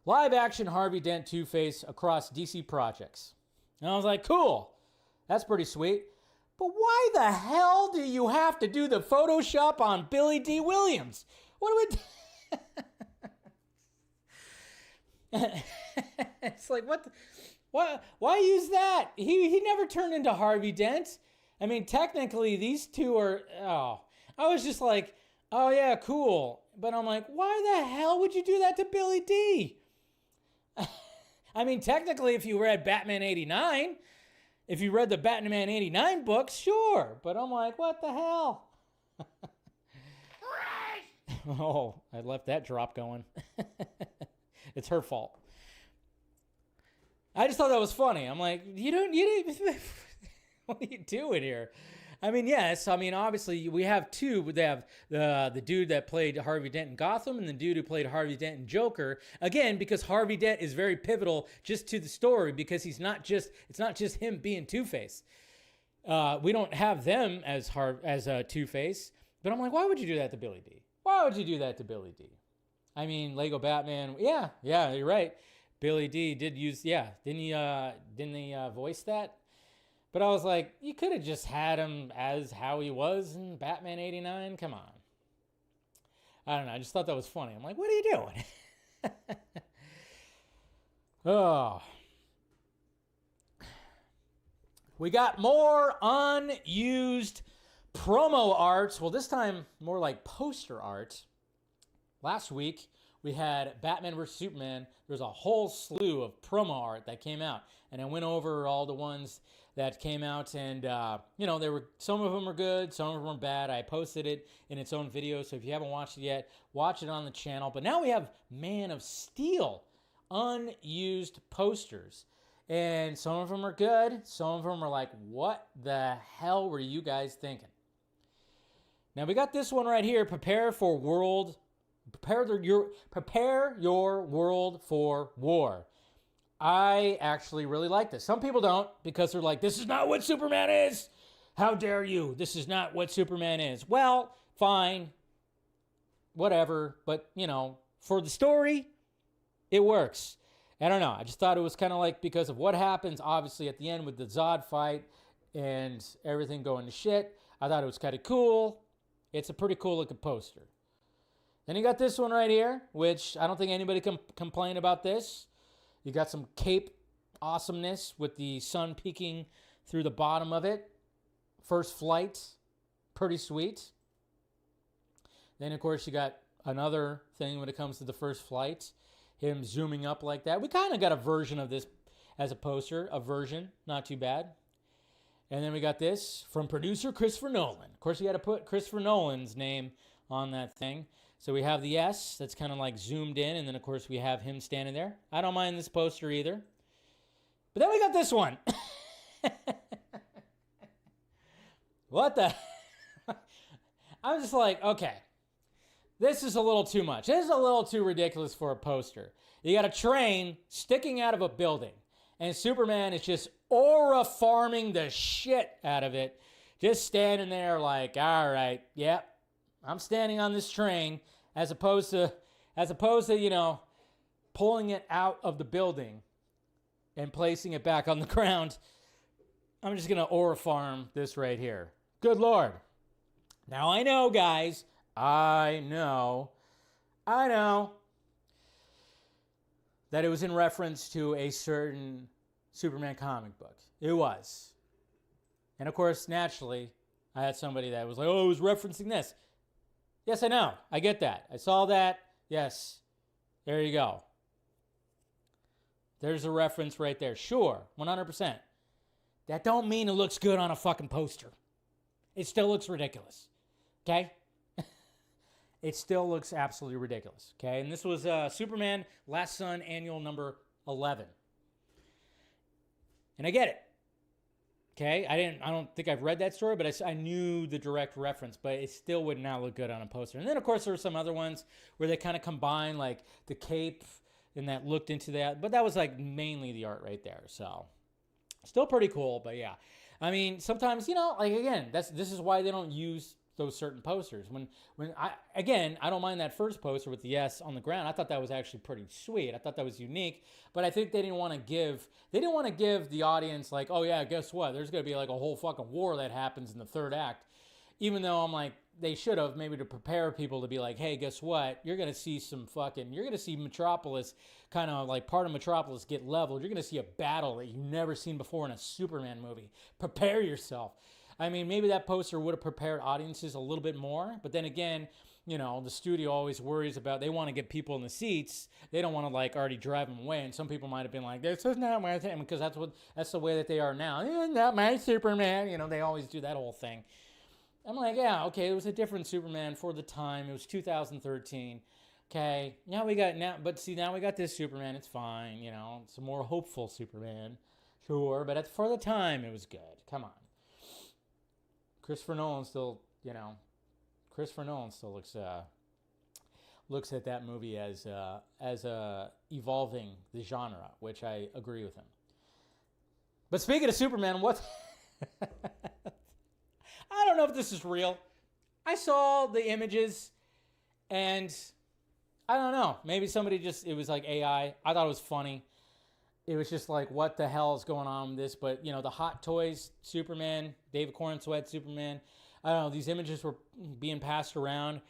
Live action Harvey Dent Two-Face across DC projects. And I was like, cool. That's pretty sweet. But why the hell do you have to do the Photoshop on Billy D. Williams? What do we... It's like, why use that? He never turned into Harvey Dent. I mean, technically, these two are... Oh, I was just like, oh, yeah, cool. But I'm like, why the hell would you do that to Billy D? I mean, technically, if you read Batman 89, if you read the Batman 89 books, sure. But I'm like, what the hell? Oh, I left that drop going. It's her fault. I just thought that was funny. I'm like, you didn't, what are you doing here? I mean, yes. I mean, obviously, we have two. They have the dude that played Harvey Dent in Gotham and the dude who played Harvey Dent in Joker. Again, because Harvey Dent is very pivotal just to the story because it's not just him being Two-Face. We don't have them as Two-Face. But I'm like, why would you do that to Billy D? Why would you do that to Billy D? I mean, Lego Batman. Yeah, you're right. Billy D did use. Yeah, didn't he voice that? But I was like, you could have just had him as how he was in Batman 89. Come on. I don't know. I just thought that was funny. I'm like, what are you doing? Oh. We got more unused promo art. Well, this time more like poster art. Last week, we had Batman vs. Superman. There's a whole slew of promo art that came out. And I went over all the ones that came out. And, there were some of them were good, some of them were bad. I posted it in its own video. So if you haven't watched it yet, watch it on the channel. But now we have Man of Steel unused posters. And some of them are good. Some of them are like, what the hell were you guys thinking? Now we got this one right here. Prepare your world for war. I actually really like this. Some people don't because they're like, this is not what Superman is. How dare you? This is not what Superman is. Well, fine. Whatever. But, for the story, it works. I don't know. I just thought it was kind of like because of what happens, obviously, at the end with the Zod fight and everything going to shit. I thought it was kind of cool. It's a pretty cool looking poster. Then you got this one right here, which I don't think anybody can complain about this. You got some cape awesomeness with the sun peeking through the bottom of it. First flight. Pretty sweet. Then, of course, you got another thing when it comes to the first flight. Him zooming up like that. We kind of got a version of this as a poster. A version. Not too bad. And then we got this from producer Christopher Nolan. Of course, you got to put Christopher Nolan's name on that thing. So we have the S that's kind of like zoomed in. And then, of course, we have him standing there. I don't mind this poster either. But then we got this one. What the? I'm just like, okay. This is a little too much. This is a little too ridiculous for a poster. You got a train sticking out of a building, and Superman is just aura farming the shit out of it. Just standing there like, all right, yep, I'm standing on this train, as opposed to, pulling it out of the building and placing it back on the ground. I'm just going to aura farm this right here. Good Lord. Now I know, guys, I know that it was in reference to a certain Superman comic book. It was. And of course, naturally, I had somebody that was like, oh, it was referencing this. Yes, I know. I get that. I saw that. Yes. There you go. There's a reference right there. Sure. 100%. That don't mean it looks good on a fucking poster. It still looks ridiculous. Okay? It still looks absolutely ridiculous. Okay? And this was Superman Last Son Annual number 11. And I get it. Okay? I don't think I've read that story, but I knew the direct reference, but it still would not look good on a poster. And then, of course, there were some other ones where they kind of combine, like, the cape and that looked into that. But that was, like, mainly the art right there. So, still pretty cool, but yeah. I mean, sometimes, like, again, this is why they don't use those certain posters. I don't mind that first poster with the S on the ground. I thought that was actually pretty sweet. I thought that was unique, but I think they didn't want to give the audience like, oh yeah, guess what? There's going to be like a whole fucking war that happens in the third act. Even though I'm like, they should have maybe to prepare people to be like, hey, guess what? You're going to see Metropolis, kind of like part of Metropolis get leveled. You're going to see a battle that you've never seen before in a Superman movie. Prepare yourself. I mean, maybe that poster would have prepared audiences a little bit more. But then again, the studio always worries about, they want to get people in the seats. They don't want to like already drive them away. And some people might have been like, this is not my thing, because that's the way that they are now. Not my Superman. They always do that whole thing. I'm like, yeah, okay, it was a different Superman for the time. It was 2013. Okay, now we got this Superman. It's fine, It's a more hopeful Superman. Sure, but for the time, it was good. Come on. Christopher Nolan still looks at that movie as evolving the genre, which I agree with him. But speaking of Superman, what? I don't know if this is real. I saw the images, and I don't know. Maybe it was like AI. I thought it was funny. It was just like, what the hell is going on with this? But, the Hot Toys Superman, David Corenswet Superman, I don't know, these images were being passed around.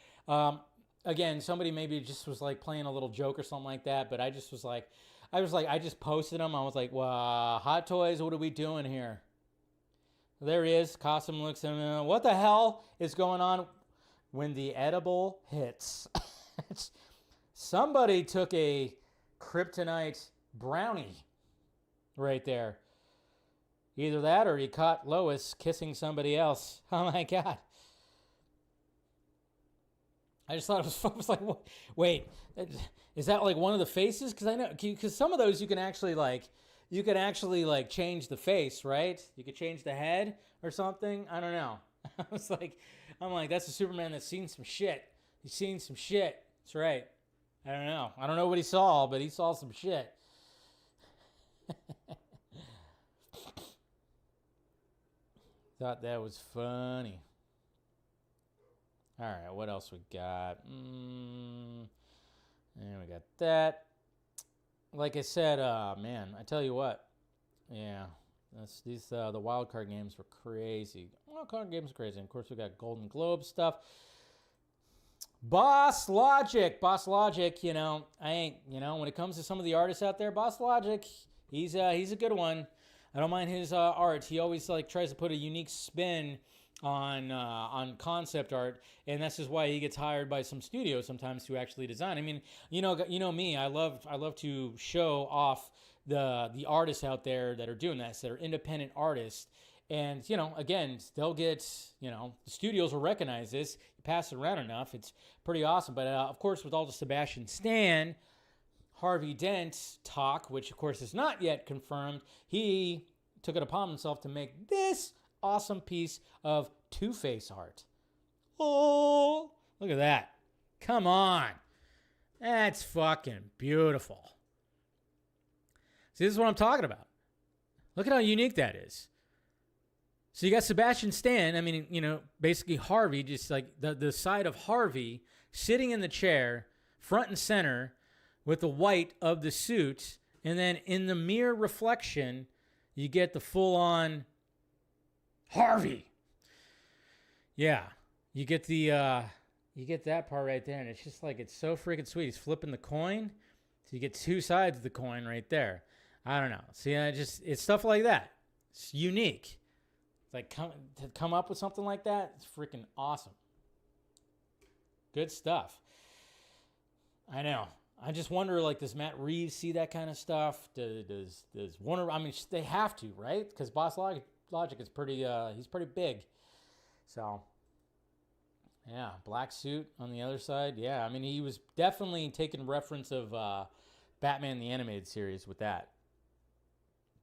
Again, somebody maybe just was like playing a little joke or something like that, but I just posted them. I was like, well, Hot Toys, what are we doing here? There he is. Costume looks at him. What the hell is going on when the edible hits? Somebody took a kryptonite brownie right there. Either that or he caught Lois kissing somebody else. Oh my God. I just thought it was like, wait, is that like one of the faces? Because I know, because some of those you can actually change the face, right? You could change the head or something. I don't know. I'm like, that's a Superman that's seen some shit. He's seen some shit. That's right. I don't know. I don't know what he saw, but he saw some shit. Thought that was funny. All right, what else we got? And we got that. Like I said, man, I tell you what. Yeah, the wild card games were crazy. Wild card games were crazy. And of course, we got Golden Globe stuff. Boss Logic, you know, when it comes to some of the artists out there, Boss Logic, he's a good one. I don't mind his art. He always tries to put a unique spin on concept art, and that's just why he gets hired by some studios sometimes to actually design. I mean, you know me. I love to show off the artists out there that are doing that are independent artists. And, again, they'll get, the studios will recognize this. You pass it around enough, it's pretty awesome. But, of course, with all the Sebastian Stan, Harvey Dent talk, which, of course, is not yet confirmed, he took it upon himself to make this awesome piece of Two-Face art. Oh, look at that. Come on. That's fucking beautiful. See, this is what I'm talking about. Look at how unique that is. So you got Sebastian Stan, I mean, basically Harvey, just like the side of Harvey sitting in the chair, front and center, with the white of the suit, and then in the mirror reflection, you get the full-on Harvey. Yeah, you get that part right there, and it's just like, it's so freaking sweet. He's flipping the coin, so you get two sides of the coin right there. I don't know. See, it's stuff like that. It's unique. It's like to come up with something like that, it's freaking awesome. Good stuff. I know. I just wonder, does Matt Reeves see that kind of stuff? Does Warner? I mean, they have to, right? Because Boss Logic is pretty. He's pretty big. So, yeah, black suit on the other side. Yeah, I mean, he was definitely taking reference of Batman the Animated Series with that.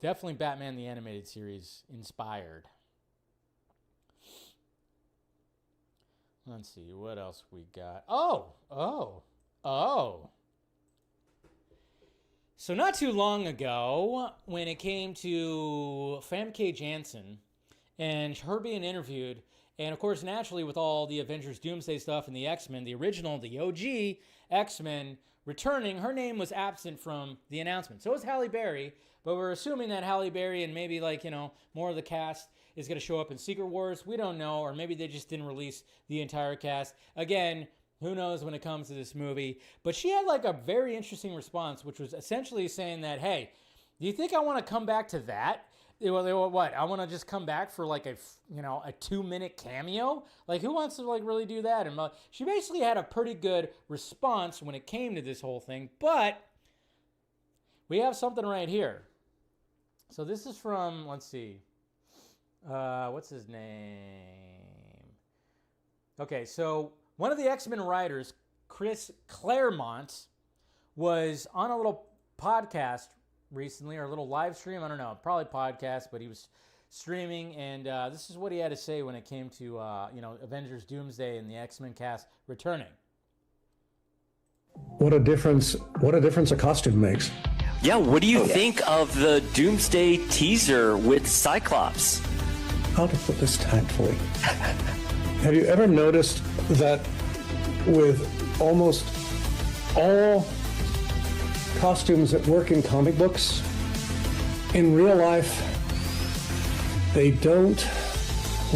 Definitely Batman the Animated Series inspired. Let's see, what else we got? Oh. So not too long ago, when it came to Famke Janssen and her being interviewed, and of course, naturally, with all the Avengers Doomsday stuff and the X-Men, the original, the OG X-Men returning, her name was absent from the announcement. So was Halle Berry, but we're assuming that Halle Berry and maybe more of the cast is going to show up in Secret Wars. We don't know, or maybe they just didn't release the entire cast. Again, who knows when it comes to this movie. But she had a very interesting response, which was essentially saying that, hey, do you think I want to come back to that? What? I want to just come back for a 2-minute cameo? Who wants to really do that? And she basically had a pretty good response when it came to this whole thing. But we have something right here. So this is from, let's see. What's his name? Okay, so one of the X-Men writers, Chris Claremont, was on a little podcast recently, or a little live stream. I don't know, probably podcast, but he was streaming, and this is what he had to say when it came to Avengers Doomsday and the X-Men cast returning. What a difference a costume makes. Yeah, what do you think of the Doomsday teaser with Cyclops? How to put this tactfully? Have you ever noticed that with almost all costumes that work in comic books, in real life, they don't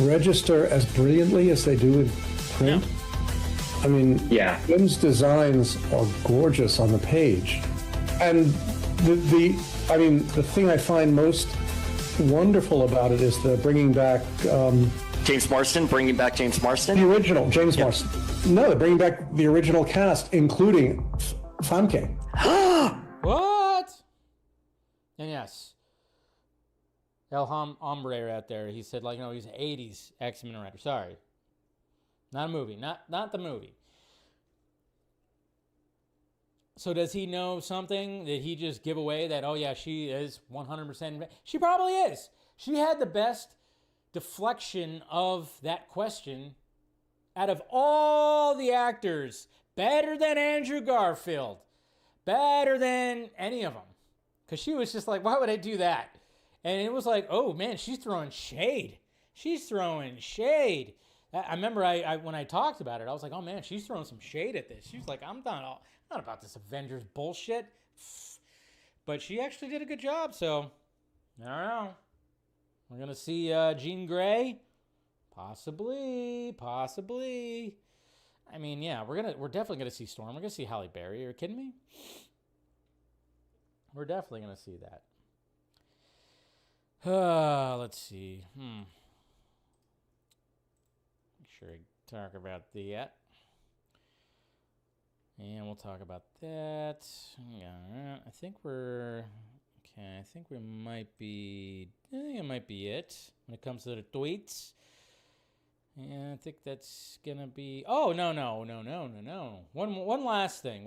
register as brilliantly as they do in print? No. I mean, Jim's designs are gorgeous on the page. And the thing I find most wonderful about it is the bringing back James Marsden, bringing back James Marsden. the original James Marsden. No, they're bringing back the original cast, including Famke. What? And yes, El Hombre out there, he said, like, no, he's an 80s X-Men writer. Sorry. Not a movie. Not the movie. So does he know something? Did he just give away that, oh yeah, she is 100%? She probably is. She had the best deflection of that question out of all the actors. Better than Andrew Garfield. Better than any of them. Because she was just like, why would I do that? And it was like, oh man, she's throwing shade. She's throwing shade. I remember when I talked about it, I was like, oh man, she's throwing some shade at this. She was like, I'm not about this Avengers bullshit. But she actually did a good job, so I don't know. We're going to see Jean Grey. Possibly. I mean, yeah, we're definitely going to see Storm. We're going to see Halle Berry. Are you kidding me? We're definitely going to see that. Let's see. Make sure I talk about that. And we'll talk about that. Yeah, I think we're... Okay, I think it might be it when it comes to the tweets. Yeah, I think that's going to be... Oh, no. One last thing.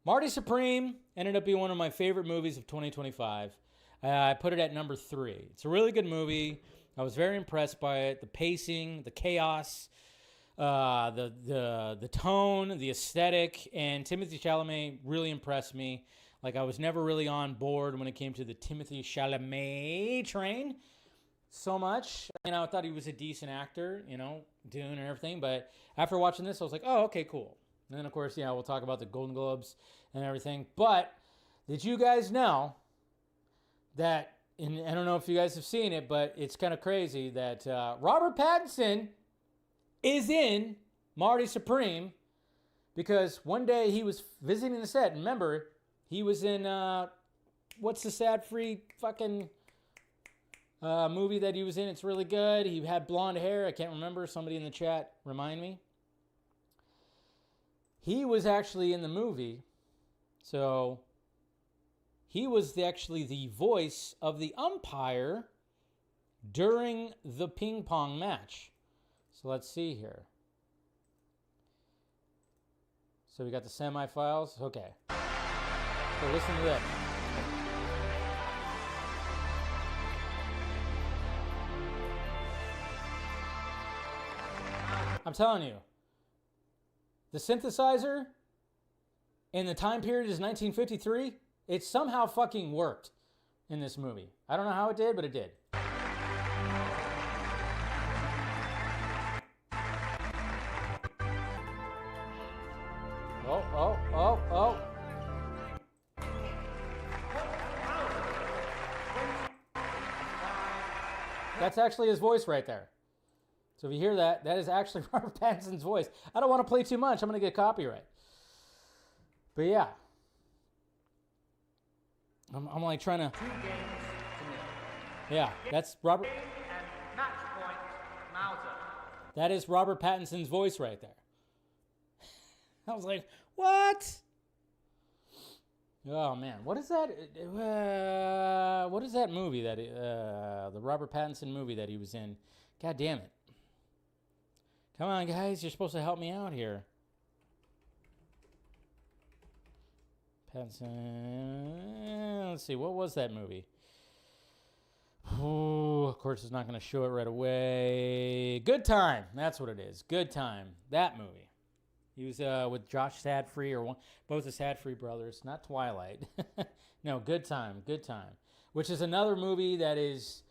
Marty Supreme ended up being one of my favorite movies of 2025. I put it at number 3. It's a really good movie. I was very impressed by it. The pacing, the chaos, the tone, the aesthetic, and Timothée Chalamet really impressed me. Like, I was never really on board when it came to the Timothée Chalamet train so much. You know, I thought he was a decent actor, you know, Dune and everything. But after watching this, I was like, oh, okay, cool. And then, of course, yeah, we'll talk about the Golden Globes and everything. But did you guys know that, and I don't know if you guys have seen it, but it's kind of crazy that Robert Pattinson is in Marty Supreme, because one day he was visiting the set. Remember, he was in, what's the sad-free fucking movie that he was in? It's really good. He had blonde hair. I can't remember. Somebody in the chat remind me. He was actually in the movie. So he was actually the voice of the umpire during the ping pong match. So let's see here. So we got the semi-files. Okay. So listen to this. I'm telling you, the synthesizer in the time period is 1953. It somehow fucking worked in this movie. I don't know how it did, but it did. Oh. That's actually his voice right there. So if you hear that, that is actually Robert Pattinson's voice. I don't want to play too much. I'm going to get copyright. But yeah. I'm like trying to... Yeah, that's Robert... That is Robert Pattinson's voice right there. I was like, what? Oh, man. What is that? What is that movie that... the Robert Pattinson movie that he was in? God damn it. Come on, guys. You're supposed to help me out here. Pattinson. Let's see. What was that movie? Ooh, of course, it's not going to show it right away. Good Time. That's what it is. Good Time. That movie. He was with Josh Sadfree, or both the Sadfree brothers. Not Twilight. No, Good Time. Good Time. Which is another movie that is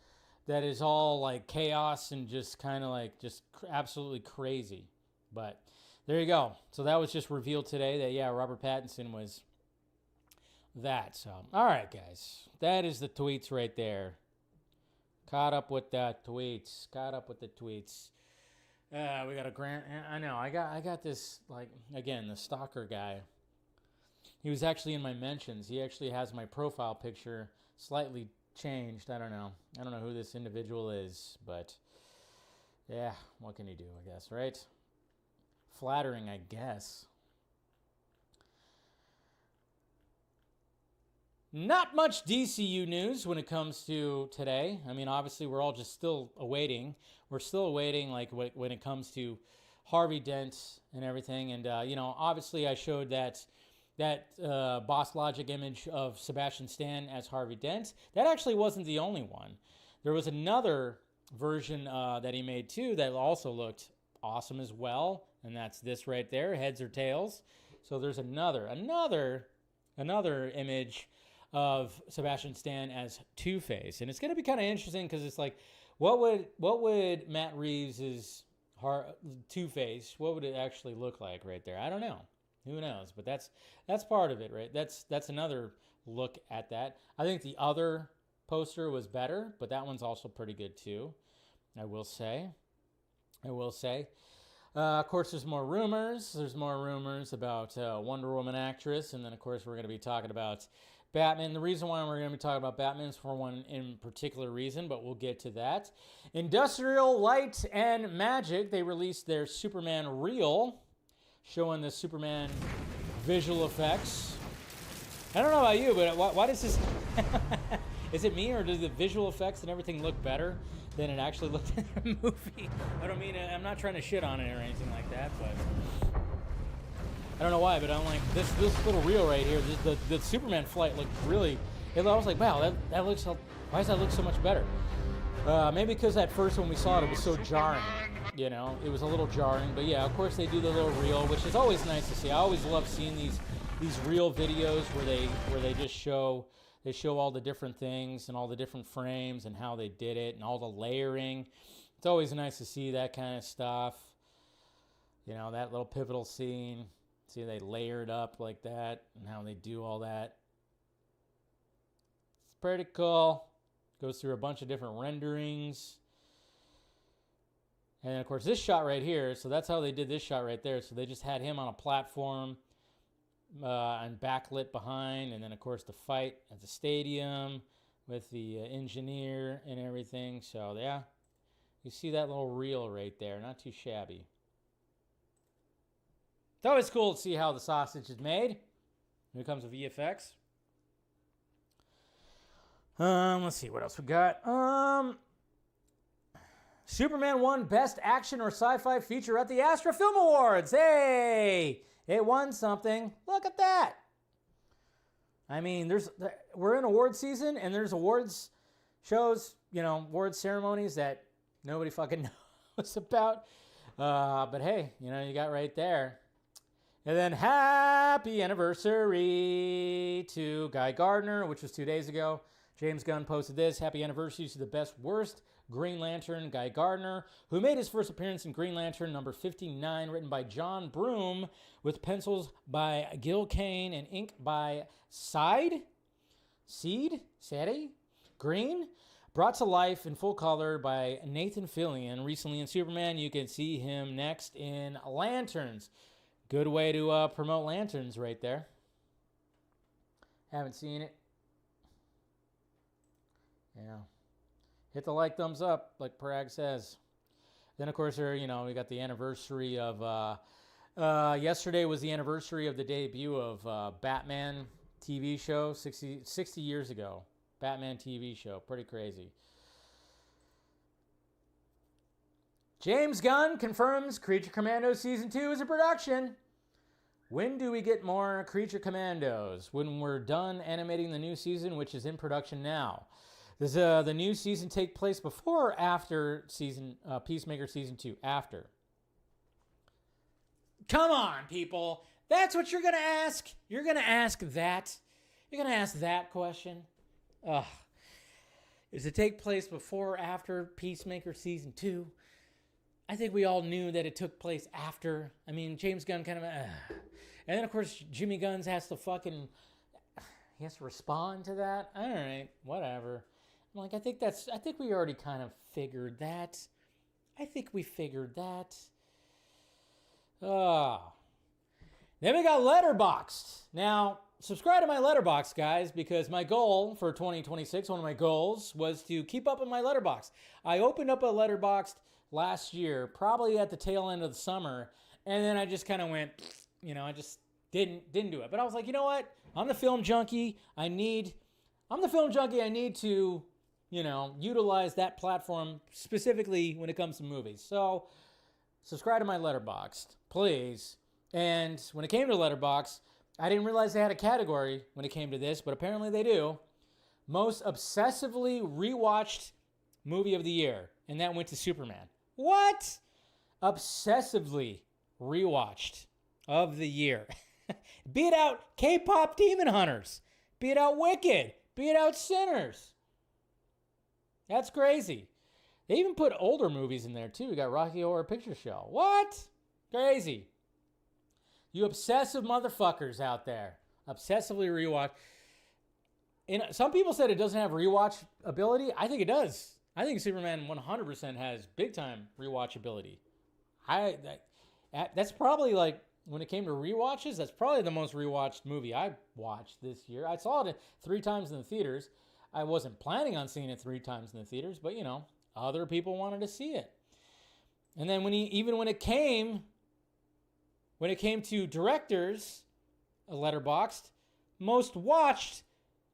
all like chaos and just kind of like just absolutely crazy. But there you go. So that was just revealed today that, yeah, Robert Pattinson was that. So, all right, guys. That is the tweets right there. Caught up with the tweets. We got a grant. I know. I got this, like, again, the stalker guy. He was actually in my mentions. He actually has my profile picture slightly changed. I don't know who this individual is, but yeah, what can you do, I guess, right? Flattering, I guess. Not much DCU news when it comes to today. I mean, obviously, we're all just still awaiting. We're still awaiting, like, when it comes to Harvey Dent and everything. And, obviously, I showed that Boss Logic image of Sebastian Stan as Harvey Dent. That actually wasn't the only one. There was another version that he made, too, that also looked awesome as well. And that's this right there, heads or tails. So there's another image of Sebastian Stan as Two-Face. And it's going to be kind of interesting because it's like, what would Matt Reeves' Two-Face, what would it actually look like right there? I don't know. Who knows? But that's part of it, right? That's another look at that. I think the other poster was better, but that one's also pretty good too, I will say. Of course, there's more rumors. There's more rumors about Wonder Woman actress. And then, of course, we're going to be talking about Batman. The reason why we're going to be talking about Batman is for one in particular reason, but we'll get to that. Industrial Light and Magic, they released their Superman reel, showing the Superman visual effects. I don't know about you, but why does this... Is it me, or do the visual effects and everything look better than it actually looked in the movie? I don't mean, I'm not trying to shit on it or anything like that, but I don't know why, but I'm like, this little reel right here, the Superman flight looked really, I was like, wow, that looks, why does that look so much better? Maybe because at first when we saw it, it was so jarring, it was a little jarring, but yeah, of course they do the little reel, which is always nice to see. I always love seeing these reel videos where they just show all the different things and all the different frames and how they did it and all the layering. It's always nice to see that kind of stuff. That little pivotal scene. See, they layered up like that and how they do all that. It's pretty cool. Goes through a bunch of different renderings. And then, of course, this shot right here. So that's how they did this shot right there. So they just had him on a platform and backlit behind, and then of course the fight at the stadium with the engineer and everything. So yeah, you see that little reel right there, not too shabby. It's always cool to see how the sausage is made when it comes to VFX. Let's see what else we got. Superman won Best Action or Sci-Fi Feature at the Astra Film Awards. Hey! It won something. Look at that. I mean, we're in award season, and there's awards shows, awards ceremonies that nobody fucking knows about. But hey, you got right there. And then happy anniversary to Guy Gardner, which was 2 days ago. James Gunn posted this. Happy anniversary to the best worst Green Lantern, Guy Gardner, who made his first appearance in Green Lantern number 59, written by John Broome, with pencils by Gil Kane and ink by Seed Green, brought to life in full color by Nathan Fillion. Recently in Superman, you can see him next in Lanterns. Good way to promote Lanterns right there. Haven't seen it. Yeah. Hit the like, thumbs up, like Parag says. Then, of course, we got the anniversary of... yesterday was the anniversary of the debut of Batman TV show, 60 years ago. Batman TV show. Pretty crazy. James Gunn confirms Creature Commandos Season 2 is in production. When do we get more Creature Commandos? When we're done animating the new season, which is in production now. Does the new season take place before or after Peacemaker Season 2? After. Come on, people. That's what you're going to ask? You're going to ask that? You're going to ask that question? Ugh. Does it take place before or after Peacemaker Season 2? I think we all knew that it took place after. I mean, James Gunn kind of... And then, of course, Jimmy Guns has to he has to respond to that? All right, whatever. I'm like, I think we already kind of figured that. I think we figured that. Then we got Letterboxd. Now, subscribe to my Letterboxd, guys, because my goal for 2026, one of my goals, was to keep up with my Letterboxd. I opened up a Letterboxd last year, probably at the tail end of the summer, and then I just kind of went, I just didn't do it. But I was like, you know what? I'm the film junkie. I need to, utilize that platform specifically when it comes to movies. So subscribe to my Letterboxd, please. And when it came to Letterboxd, I didn't realize they had a category when it came to this, but apparently they do. Most obsessively rewatched movie of the year. And that went to Superman. What? Obsessively rewatched of the year. Beat out K-pop Demon Hunters. Beat out Wicked. Beat out Sinners. That's crazy. They even put older movies in there too. We got Rocky Horror Picture Show. What? Crazy. You obsessive motherfuckers out there. Obsessively rewatch. And some people said it doesn't have rewatch ability. I think it does. I think Superman 100% has big time rewatchability. That's probably like, when it came to rewatches, that's probably the most rewatched movie I watched this year. I saw it 3 times in the theaters. I wasn't planning on seeing it 3 times in the theaters, but other people wanted to see it. And then when it came to directors, a Letterboxd, most watched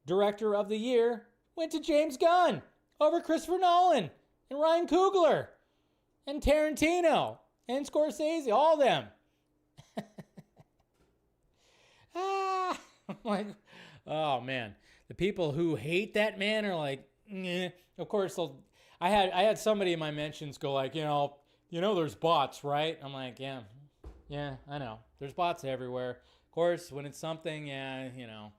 director of the year went to James Gunn over Christopher Nolan and Ryan Coogler and Tarantino and Scorsese, all them. I'm like, oh man, the people who hate that man are like, eh. Of course, I had somebody in my mentions go like, there's bots, right? I'm like, yeah, I know. There's bots everywhere. Of course, when it's something, even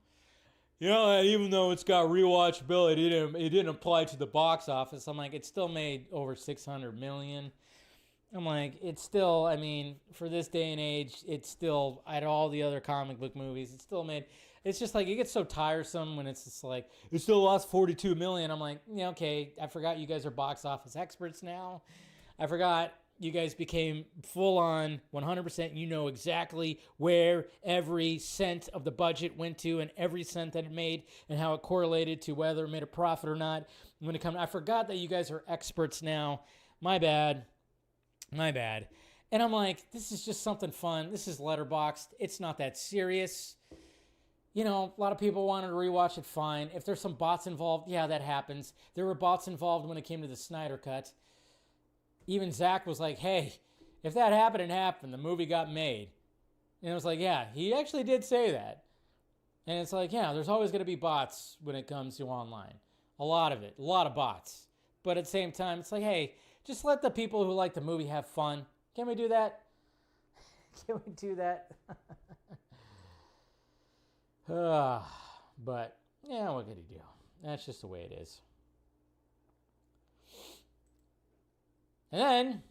though it's got rewatchability, it didn't apply to the box office. I'm like, it still made over $600 million. I'm like, it's still, for this day and age, it's still, at all the other comic book movies, it's still made, it's just like, it gets so tiresome when it's just like, it still lost $42 million. I'm like, yeah, okay, I forgot you guys are box office experts now. I forgot you guys became full on 100%. You know exactly where every cent of the budget went to and every cent that it made and how it correlated to whether it made a profit or not. I forgot that you guys are experts now. My bad. And I'm like, this is just something fun. This is Letterboxd. It's not that serious. A lot of people wanted to rewatch it, fine. If there's some bots involved, yeah, that happens. There were bots involved when it came to the Snyder Cut. Even Zach was like, hey, if that happened, the movie got made. And it was like, yeah, he actually did say that. And it's like, yeah, there's always going to be bots when it comes to online. A lot of bots. But at the same time, it's like, hey, just let the people who like the movie have fun. Can we do that? Can we do that? But, yeah, what could he do? That's just the way it is. And then,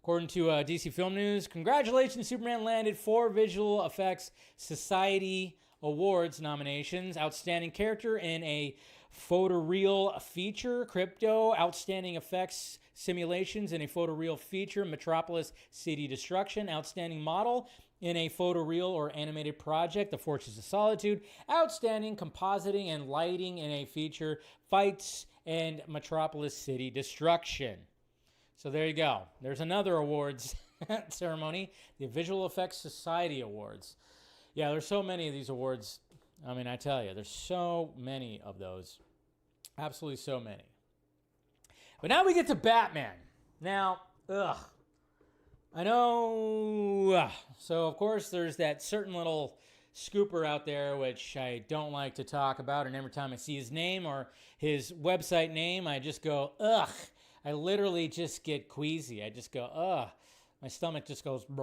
according to DC Film News, congratulations, Superman landed 4 Visual Effects Society Awards nominations. Outstanding Character in a Photoreal Feature, Crypto, Outstanding Effects Simulations in a Photoreal Feature, Metropolis City Destruction, Outstanding Model in a Photoreal or Animated Project, The Fortress of Solitude, Outstanding Compositing and Lighting in a Feature, Fights, and Metropolis City Destruction. So there you go. There's another awards ceremony, the Visual Effects Society Awards. Yeah, there's so many of these awards. I tell you, there's so many of those. Absolutely so many. But now we get to Batman. Now, I know. So, of course, there's that certain little scooper out there, which I don't like to talk about. And every time I see his name or his website name, I just go, ugh. I literally just get queasy. I just go, ugh. My stomach just goes, You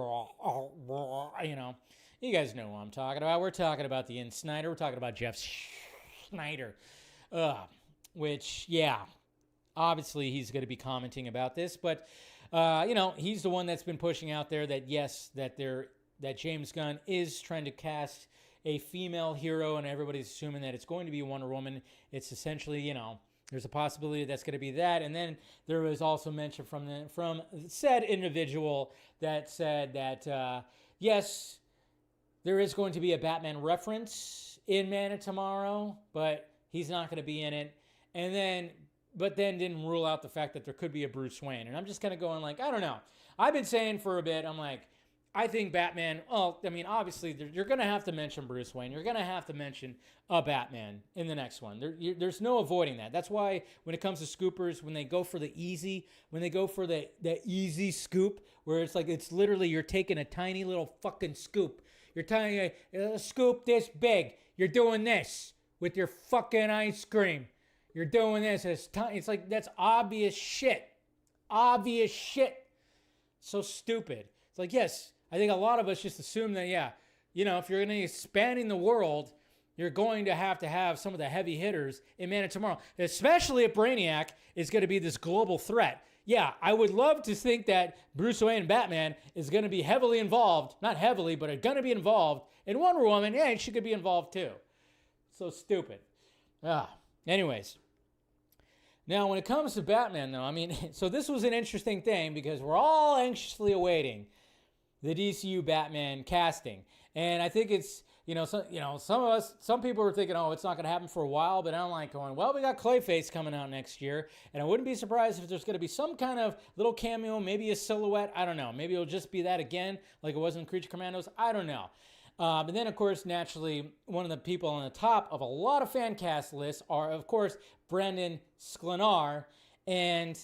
guys know what I'm talking about. We're talking about the Ian Snyder. We're talking about Jeff Snyder. Which, yeah, obviously he's going to be commenting about this. But, he's the one that's been pushing out there that, yes, that James Gunn is trying to cast a female hero, and everybody's assuming that it's going to be Wonder Woman. It's essentially, there's a possibility that's going to be that. And then there was also mention from said individual that said that, yes, there is going to be a Batman reference in Man of Tomorrow, but he's not going to be in it. And then, but then didn't rule out the fact that there could be a Bruce Wayne. And I'm just kind of going like, I don't know. I've been saying for a bit, I'm like, I think Batman, well, I mean, obviously, you're going to have to mention Bruce Wayne. You're going to have to mention a Batman in the next one. There's no avoiding that. That's why when it comes to scoopers, when they go for the easy easy scoop, where it's like, it's literally, you're taking a tiny little fucking scoop. You're telling a scoop this big. You're doing this with your fucking ice cream. You're doing this. It's like, that's obvious shit. Obvious shit. So stupid. It's like, yes, I think a lot of us just assume that, yeah, you know, if you're going to be expanding the world, you're going to have some of the heavy hitters in Man of Tomorrow, especially if Brainiac is going to be this global threat. Yeah, I would love to think that Bruce Wayne and Batman is going to be heavily involved, not heavily, but are going to be involved in Wonder Woman. Yeah, she could be involved too. So stupid. Anyways. Now, when it comes to Batman, though, I mean, so this was an interesting thing because we're all anxiously awaiting the DCU Batman casting. And I think it's, some people are thinking, oh, it's not going to happen for a while, but I'm like going, well, we got Clayface coming out next year, and I wouldn't be surprised if there's going to be some kind of little cameo, maybe a silhouette, I don't know. Maybe it'll just be that again, like it was in Creature Commandos, I don't know. And then, of course, naturally, one of the people on the top of a lot of fan cast lists are, of course, Brendan Sklenar. And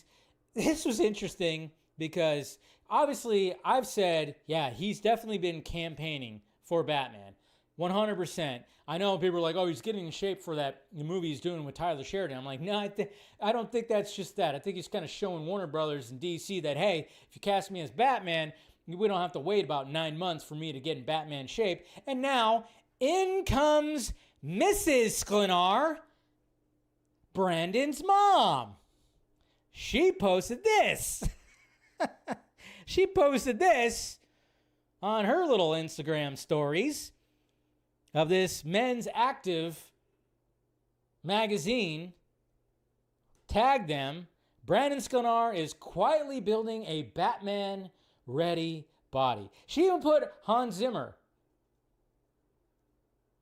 this was interesting because obviously I've said, yeah, he's definitely been campaigning for Batman. 100%. I know people are like, oh, he's getting in shape for that movie he's doing with Tyler Sheridan. I'm like, no, I don't think that's just that. I think he's kind of showing Warner Brothers and DC that, hey, if you cast me as Batman, we don't have to wait about 9 months for me to get in Batman shape. And now, in comes Mrs. Sklenar, Brandon's mom. She posted this. She posted this on her little Instagram stories of this Men's Active magazine. Tagged them. Brandon Sklenar is quietly building a Batman-ready body. She even put Hans Zimmer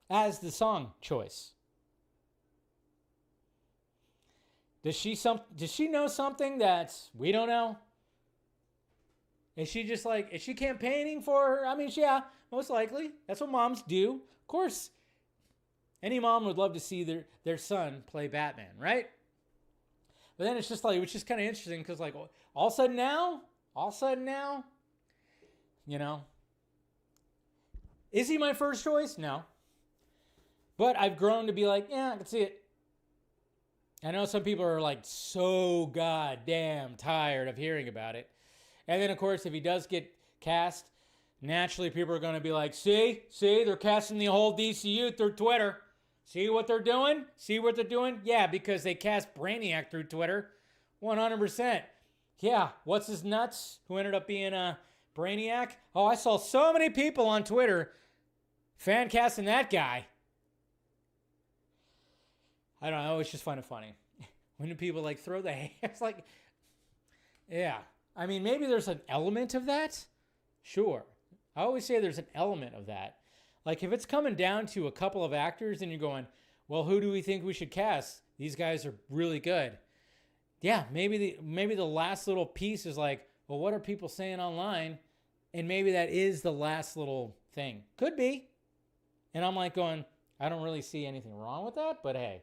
as the song choice. Does she know something that we don't know? Is she just like, is she campaigning for her? I mean, yeah, most likely. That's what moms do. Of course, any mom would love to see their son play Batman, right? But then it's just like, it's just kind of interesting because like all of a sudden now, you know, is he my first choice? No. But I've grown to be like, yeah, I can see it. I know some people are like so goddamn tired of hearing about it. And then, of course, if he does get cast, naturally people are going to be like, see, they're casting the whole DCU through Twitter. See what they're doing? Yeah, because they cast Brainiac through Twitter. 100%. Yeah, what's his nuts? Who ended up being a Brainiac? Oh, I saw so many people on Twitter fan casting that guy. I don't know, it's just kind of funny. When do people like throw the hands? It's like, yeah. I mean, maybe there's an element of that. Sure. I always say there's an element of that. Like if it's coming down to a couple of actors and you're going, well, who do we think we should cast? These guys are really good. Yeah, maybe the last little piece is like, well, what are people saying online? And maybe that is the last little thing. Could be. And I'm like going, I don't really see anything wrong with that, but hey.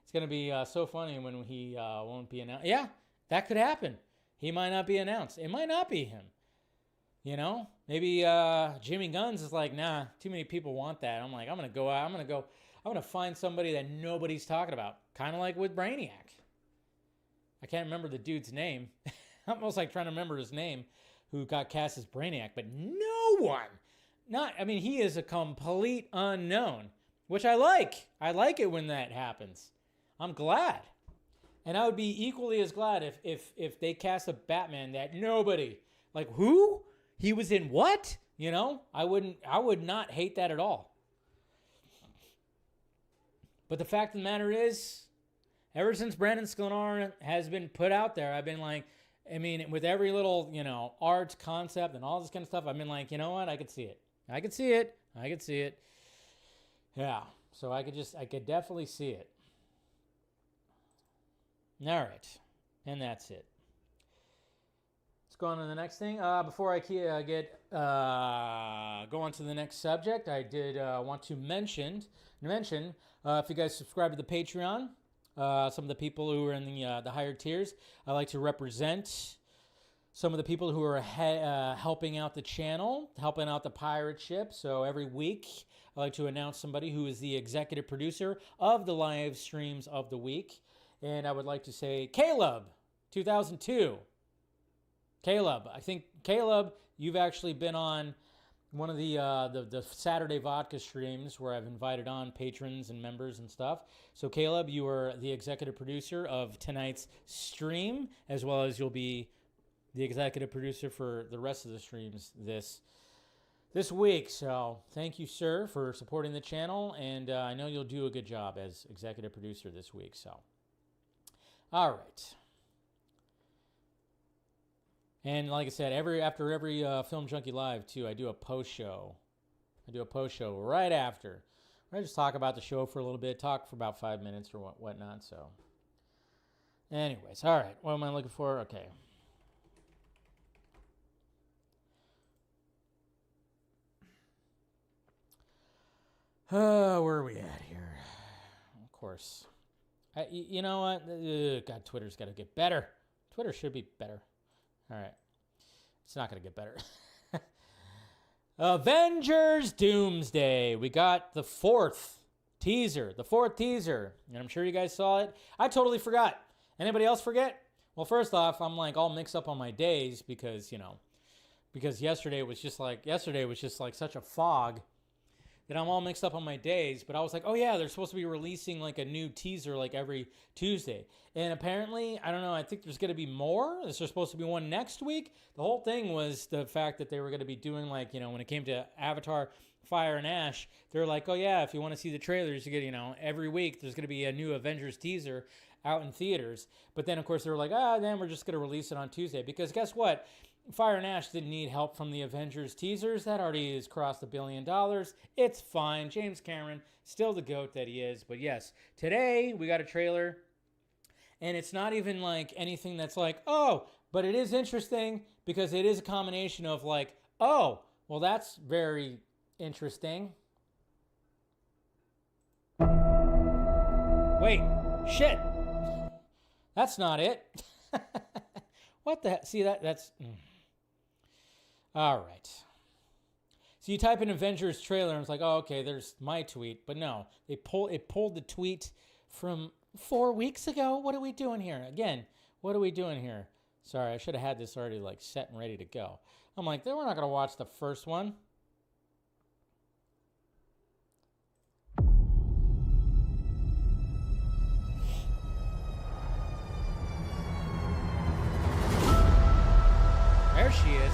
It's going to be so funny when he won't be announced. Yeah, that could happen. He might not be announced. It might not be him. You know, maybe Jimmy Guns is like, nah, too many people want that. I'm like, I'm going to find somebody that nobody's talking about. Kind of like with Brainiac. I can't remember the dude's name. I'm almost like trying to remember his name who got cast as Brainiac, but no one. He is a complete unknown, which I like. I like it when that happens. I'm glad. And I would be equally as glad if they cast a Batman that nobody, like who? He was in what? You know, I would not hate that at all. But the fact of the matter is, ever since Brandon Sklenar has been put out there, I've been like, I mean, with every little, art concept and all this kind of stuff, I've been like, you know what? I could see it. I could see it. I could see it. Yeah. So I could definitely see it. All right. And that's it. Let's go on to the next thing. Before I go on to the next subject, I did want to mention if you guys subscribe to the Patreon, some of the people who are in the higher tiers, I like to represent some of the people who are helping out the channel, helping out the pirate ship. So every week, I like to announce somebody who is the executive producer of the live streams of the week. And I would like to say Caleb, 2002. Caleb, I think, Caleb, you've actually been on one of the Saturday vodka streams where I've invited on patrons and members and stuff. So Caleb, you are the executive producer of tonight's stream, as well as you'll be the executive producer for the rest of the streams this week. So thank you, sir, for supporting the channel, and I know you'll do a good job as executive producer this week. So, all right. And like I said, after every Film Junkee Live, too, I do a post show. Right after. I just talk about the show for a little bit, talk for about 5 minutes or whatnot. So, anyways, all right. What am I looking for? Okay. Where are we at here? Of course. You know what? God, Twitter's got to get better. Twitter should be better. All right. It's not going to get better. Avengers Doomsday. We got the fourth teaser. And I'm sure you guys saw it. I totally forgot. Anybody else forget? Well, first off, I'm like all mixed up on my days because yesterday was just like such a fog that I'm all mixed up on my days. But I was like, oh yeah, they're supposed to be releasing like a new teaser like every Tuesday. And apparently, I don't know, I think there's going to be more. There's supposed to be one next week. The whole thing was the fact that they were going to be doing like, when it came to Avatar Fire and Ash, they're like, oh yeah, if you want to see the trailers, you get, every week there's going to be a new Avengers teaser out in theaters. But then of course they were like, then we're just going to release it on Tuesday. Because guess what? Fire and Ash didn't need help from the Avengers teasers. That already has crossed $1 billion. It's fine. James Cameron, still the GOAT that he is. But yes, today we got a trailer. And it's not even like anything that's like, oh, but it is interesting because it is a combination of like, oh, well, that's very interesting. Wait, shit. That's not it. What the heck? See, that's... All right. So you type in Avengers trailer and it's like, oh, okay, there's my tweet. But no, it pulled the tweet from 4 weeks ago. What are we doing here? Again, what are we doing here? Sorry, I should have had this already like set and ready to go. I'm like, we're not going to watch the first one. There she is.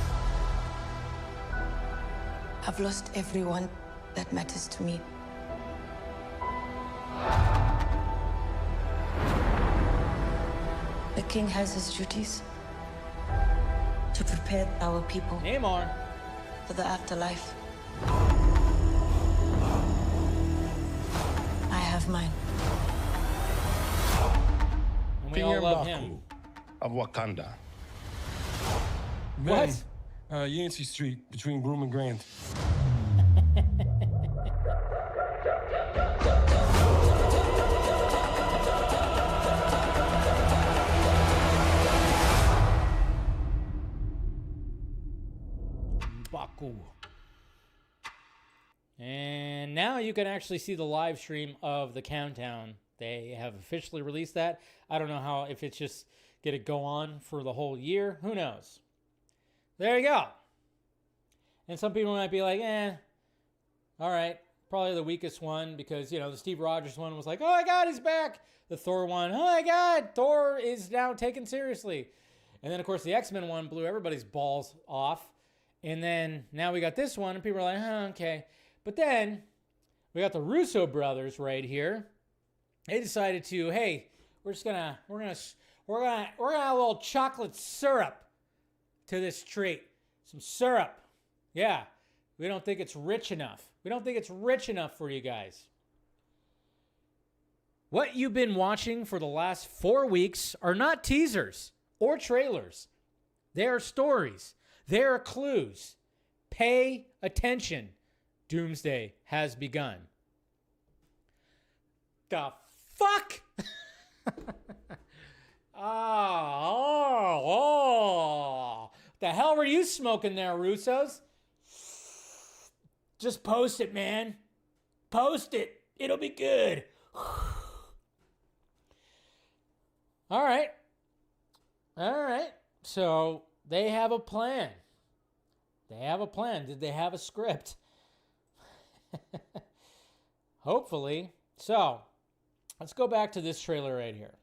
I've lost everyone that matters to me. The king has his duties to prepare our people Namor. for the afterlife. I have mine. And we all love him. Of Wakanda. What? Yancey Street, between Groom and Grand. Baku. And now you can actually see the live stream of the countdown. They have officially released that. I don't know if it's just going to go on for the whole year. Who knows? There you go. And some people might be like, all right, probably the weakest one because, the Steve Rogers one was like, oh my God, he's back. The Thor one, oh my God, Thor is now taken seriously. And then, of course, the X-Men one blew everybody's balls off. And then now we got this one, and people are like, okay. But then we got the Russo brothers right here. They decided to, hey, we're gonna add a little chocolate syrup to this treat. Some syrup. Yeah. We don't think it's rich enough. We don't think it's rich enough for you guys. What you've been watching for the last 4 weeks are not teasers or trailers. They are stories. They are clues. Pay attention. Doomsday has begun. The fuck? The hell were you smoking there, Russos? Just post it, man. Post it. It'll be good. All right. So they have a plan. Did they have a script? Hopefully. So let's go back to this trailer right here.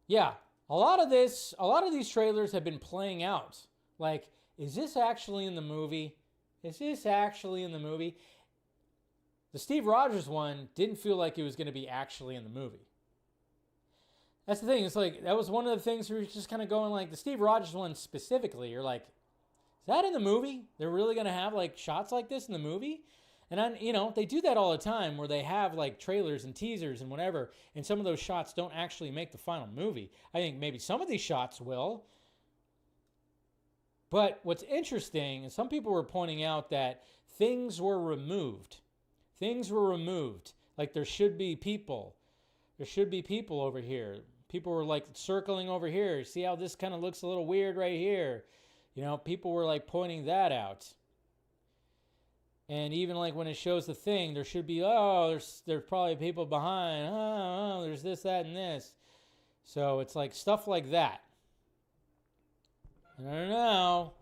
Yeah, a lot of these trailers have been playing out. Like, is this actually in the movie? The Steve Rogers one didn't feel like it was going to be actually in the movie. That's the thing. It's like, that was one of the things where you're just kind of going like, the Steve Rogers one specifically, you're like, is that in the movie? They're really going to have like shots like this in the movie? And they do that all the time where they have like trailers and teasers and whatever, and some of those shots don't actually make the final movie. I think maybe some of these shots will. But what's interesting is some people were pointing out that things were removed. Like there should be people. There should be people over here. People were like circling over here. See how this kind of looks a little weird right here? People were like pointing that out. And even like when it shows the thing, there should be, there's probably people behind. There's this, that, and this. So it's like stuff like that. I don't know.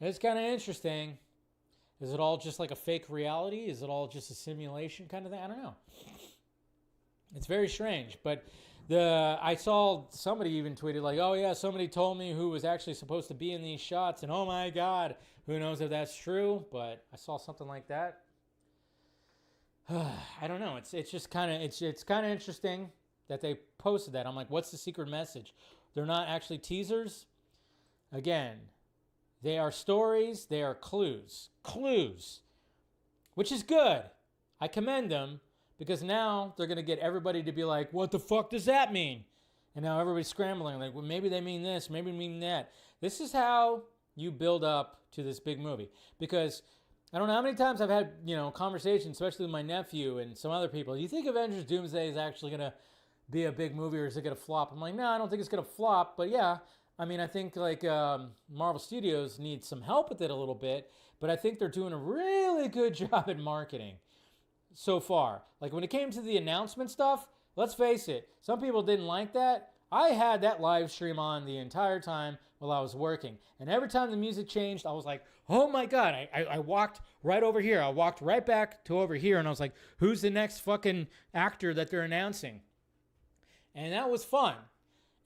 It's kind of interesting. Is it all just like a fake reality? Is it all just a simulation kind of thing? I don't know. It's very strange. But I saw somebody even tweeted like, oh yeah, somebody told me who was actually supposed to be in these shots. And oh my God, who knows if that's true? But I saw something like that. I don't know. It's just kind of it's kind of interesting that they posted that. I'm like, what's the secret message? They're not actually teasers. Again, they are stories. They are clues, which is good. I commend them because now they're gonna get everybody to be like, what the fuck does that mean? And now everybody's scrambling like, well, maybe they mean this, maybe they mean that. This is how you build up to this big movie, because I don't know how many times I've had, conversations, especially with my nephew and some other people. Do you think Avengers Doomsday is actually going to be a big movie, or is it going to flop? I'm like, no, I don't think it's going to flop. But yeah, I mean, I think like Marvel Studios needs some help with it a little bit, but I think they're doing a really good job at marketing so far. Like when it came to the announcement stuff, let's face it, some people didn't like that. I had that live stream on the entire time while I was working. And every time the music changed, I was like, oh my God, I walked right over here. I walked right back to over here. And I was like, who's the next fucking actor that they're announcing? And that was fun.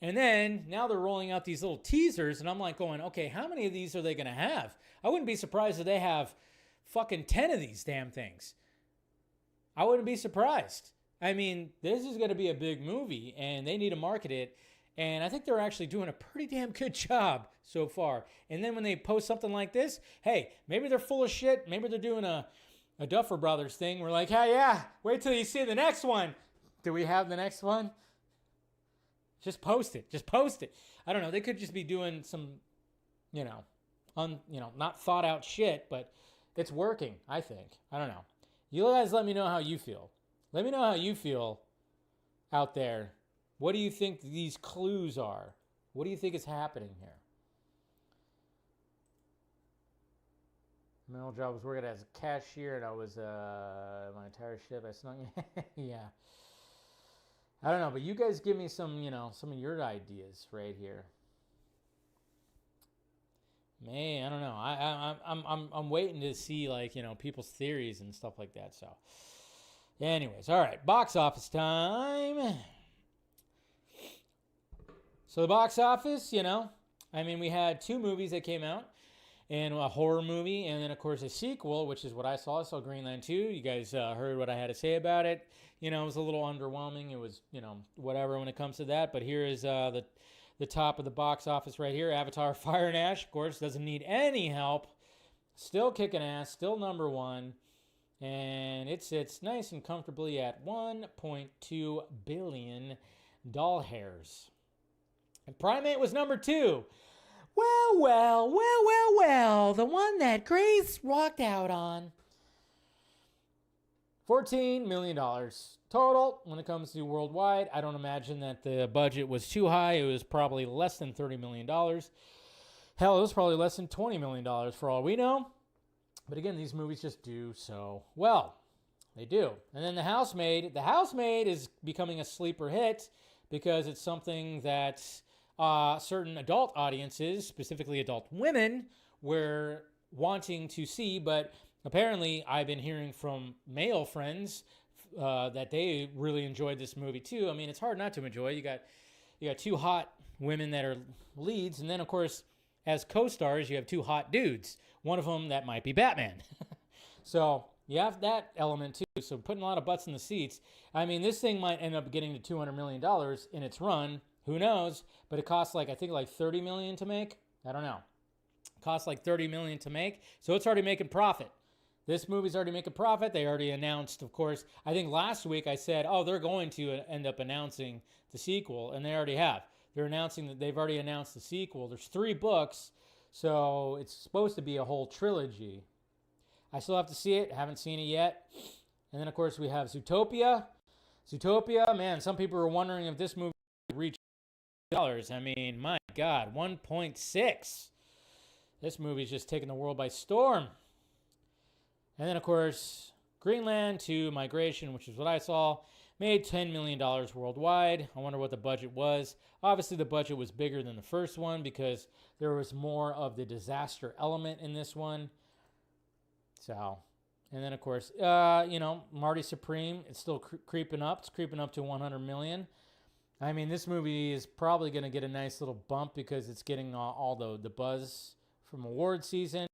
And then now they're rolling out these little teasers. And I'm like going, okay, how many of these are they going to have? I wouldn't be surprised if they have fucking 10 of these damn things. I wouldn't be surprised. I mean, this is going to be a big movie, and they need to market it. And I think they're actually doing a pretty damn good job so far. And then when they post something like this, hey, maybe they're full of shit. Maybe they're doing a Duffer Brothers thing. We're like, hey, yeah, wait till you see the next one. Do we have the next one? Just post it. I don't know. They could just be doing some, not thought out shit, but it's working, I think. I don't know. You guys let me know how you feel. Let me know how you feel out there. What do you think these clues are? What do you think is happening here? My old job was working as a cashier, and I was my entire shift. I snuck. Yeah. I don't know, but you guys give me some of your ideas right here. Man, I don't know. I'm waiting to see people's theories and stuff like that. So, anyways, all right, box office time. So the box office, we had 2 movies that came out, and a horror movie, and then of course a sequel, which is what I saw. I saw Greenland 2. You guys heard what I had to say about it. It was a little underwhelming. It was, whatever when it comes to that. But here is the top of the box office right here. Avatar: Fire and Ash, of course, doesn't need any help. still kicking ass, still number one, and it sits nice and comfortably at $1.2 billion doll hairs. And Primate was number two. Well, the one that Grace walked out on. $14 million total when it comes to worldwide. I don't imagine that the budget was too high. It was probably less than $30 million. Hell, it was probably less than $20 million for all we know. But again, these movies just do so well. They do. And then The Housemaid. The Housemaid is becoming a sleeper hit because it's something that certain adult audiences, specifically adult women, were wanting to see. But apparently, I've been hearing from male friends that they really enjoyed this movie too. I mean, it's hard not to enjoy. You got two hot women that are leads, and then of course, as co-stars, you have two hot dudes. One of them that might be Batman. So you have that element too. So putting a lot of butts in the seats. I mean, this thing might end up getting to $200 million in its run. Who knows? But it costs I think $30 million to make. I don't know. It costs like $30 million to make. So it's already making profit. This movie's already making profit. They already announced, of course. I think last week I said, oh, they're going to end up announcing the sequel, and they already have. They're announcing that they've already announced the sequel. There's 3 books, so it's supposed to be a whole trilogy. I still have to see it. Haven't seen it yet. And then, of course, we have Zootopia. Zootopia, man, some people are wondering if this movie reached $1. I mean, my God, 1.6. This movie's just taking the world by storm. And then, of course, Greenland 2 Migration, which is what I saw, made $10 million worldwide. I wonder what the budget was. Obviously, the budget was bigger than the first one because there was more of the disaster element in this one. So, and then, of course, Marty Supreme, it's still creeping up. It's creeping up to $100 million. I mean, this movie is probably going to get a nice little bump because it's getting all the buzz from award season.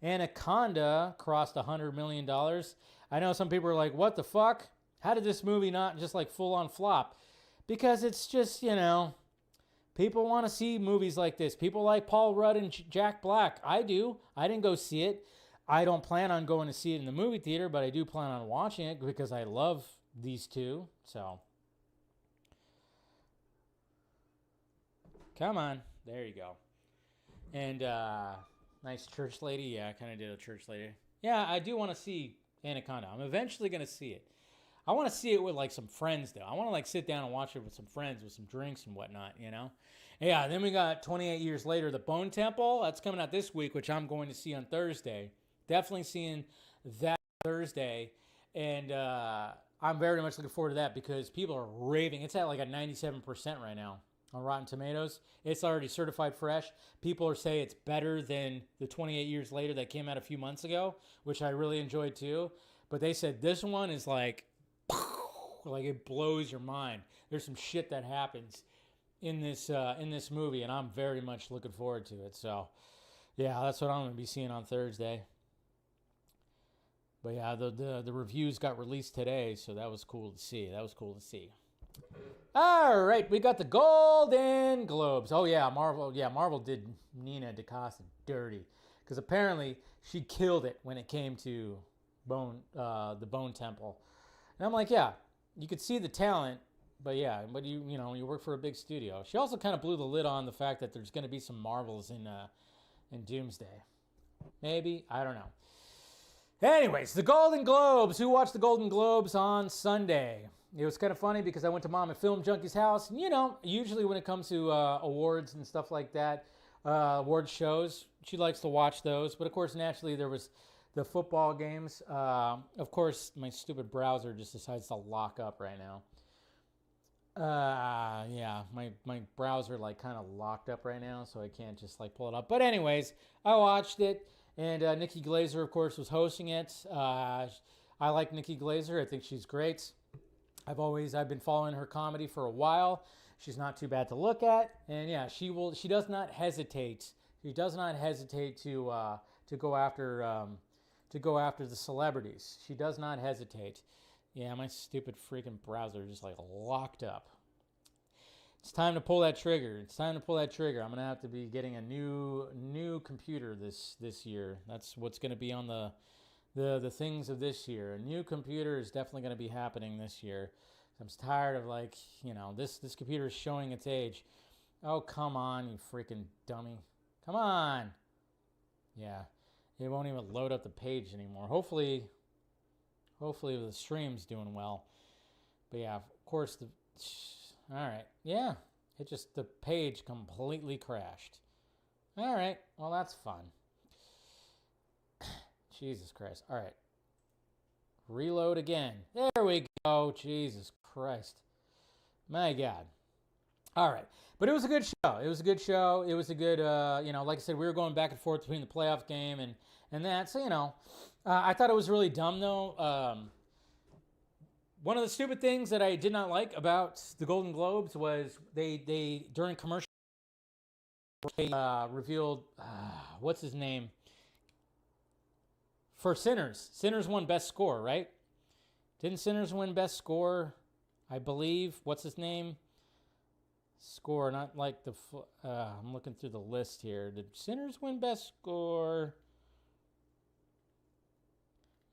Anaconda crossed $100 million. I know some people are like, what the fuck? How did this movie not just full on flop? Because it's just, people want to see movies like this. People like Paul Rudd and Jack Black. I do. I didn't go see it. I don't plan on going to see it in the movie theater, but I do plan on watching it because I love these two. So, come on. There you go. And, nice church lady. Yeah, I kind of did a church lady. Yeah, I do want to see Anaconda. I'm eventually going to see it. I want to see it with some friends, though. I want to sit down and watch it with some friends with some drinks and whatnot, Yeah, then we got 28 years later, The Bone Temple. That's coming out this week, which I'm going to see on Thursday. Definitely seeing that Thursday. And I'm very much looking forward to that because people are raving. It's at a 97% right now on Rotten Tomatoes. It's already certified fresh. People are saying it's better than the 28 years later that came out a few months ago, which I really enjoyed too. But they said this one is it blows your mind. There's some shit that happens in this movie, and I'm very much looking forward to it. So, yeah, that's what I'm going to be seeing on Thursday. But yeah, the reviews got released today, so that was cool to see. All right, we got the Golden Globes. Oh yeah, Marvel did Nina DaCosta dirty because apparently she killed it when it came to the Bone Temple. And I'm like, yeah, you could see the talent, but you work for a big studio. She also kind of blew the lid on the fact that there's going to be some Marvels in Doomsday. Maybe, I don't know. Anyways, the Golden Globes. Who watched the Golden Globes on Sunday? It was kind of funny because I went to Mom and Film Junkie's house. And, usually when it comes to awards and stuff like that, award shows, she likes to watch those. But, of course, naturally, there was the football games. Of course, my stupid browser just decides to lock up right now. My browser kind of locked up right now, so I can't just pull it up. But anyways, I watched it. And Nikki Glaser, of course, was hosting it. I like Nikki Glaser. I think she's great. I've been following her comedy for a while. She's not too bad to look at. And yeah, she does not hesitate. She does not hesitate to go after the celebrities. She does not hesitate. Yeah, my stupid freaking browser just locked up. It's time to pull that trigger. It's time to pull that trigger. I'm gonna have to be getting a new computer this year. That's what's gonna be on the things of this year. A new computer is definitely gonna be happening this year. I'm tired of like, you know, this computer is showing its age. Oh, come on, you freaking dummy. Come on. Yeah, it won't even load up the page anymore. Hopefully the stream's doing well. But yeah, of course all right. Yeah, the page completely crashed. All right, well, that's fun. Jesus Christ. All right. Reload again. There we go. Jesus Christ. My God. All right. But it was a good show. It was a good show. It was a good, like I said, we were going back and forth between the playoff game and that. So, I thought it was really dumb, though. One of the stupid things that I did not like about the Golden Globes was they during commercial, they revealed, what's his name? For Sinners. Sinners won Best Score, right? Didn't Sinners win Best Score? I believe. What's his name? Score, not like the... I'm looking through the list here. Did Sinners win Best Score?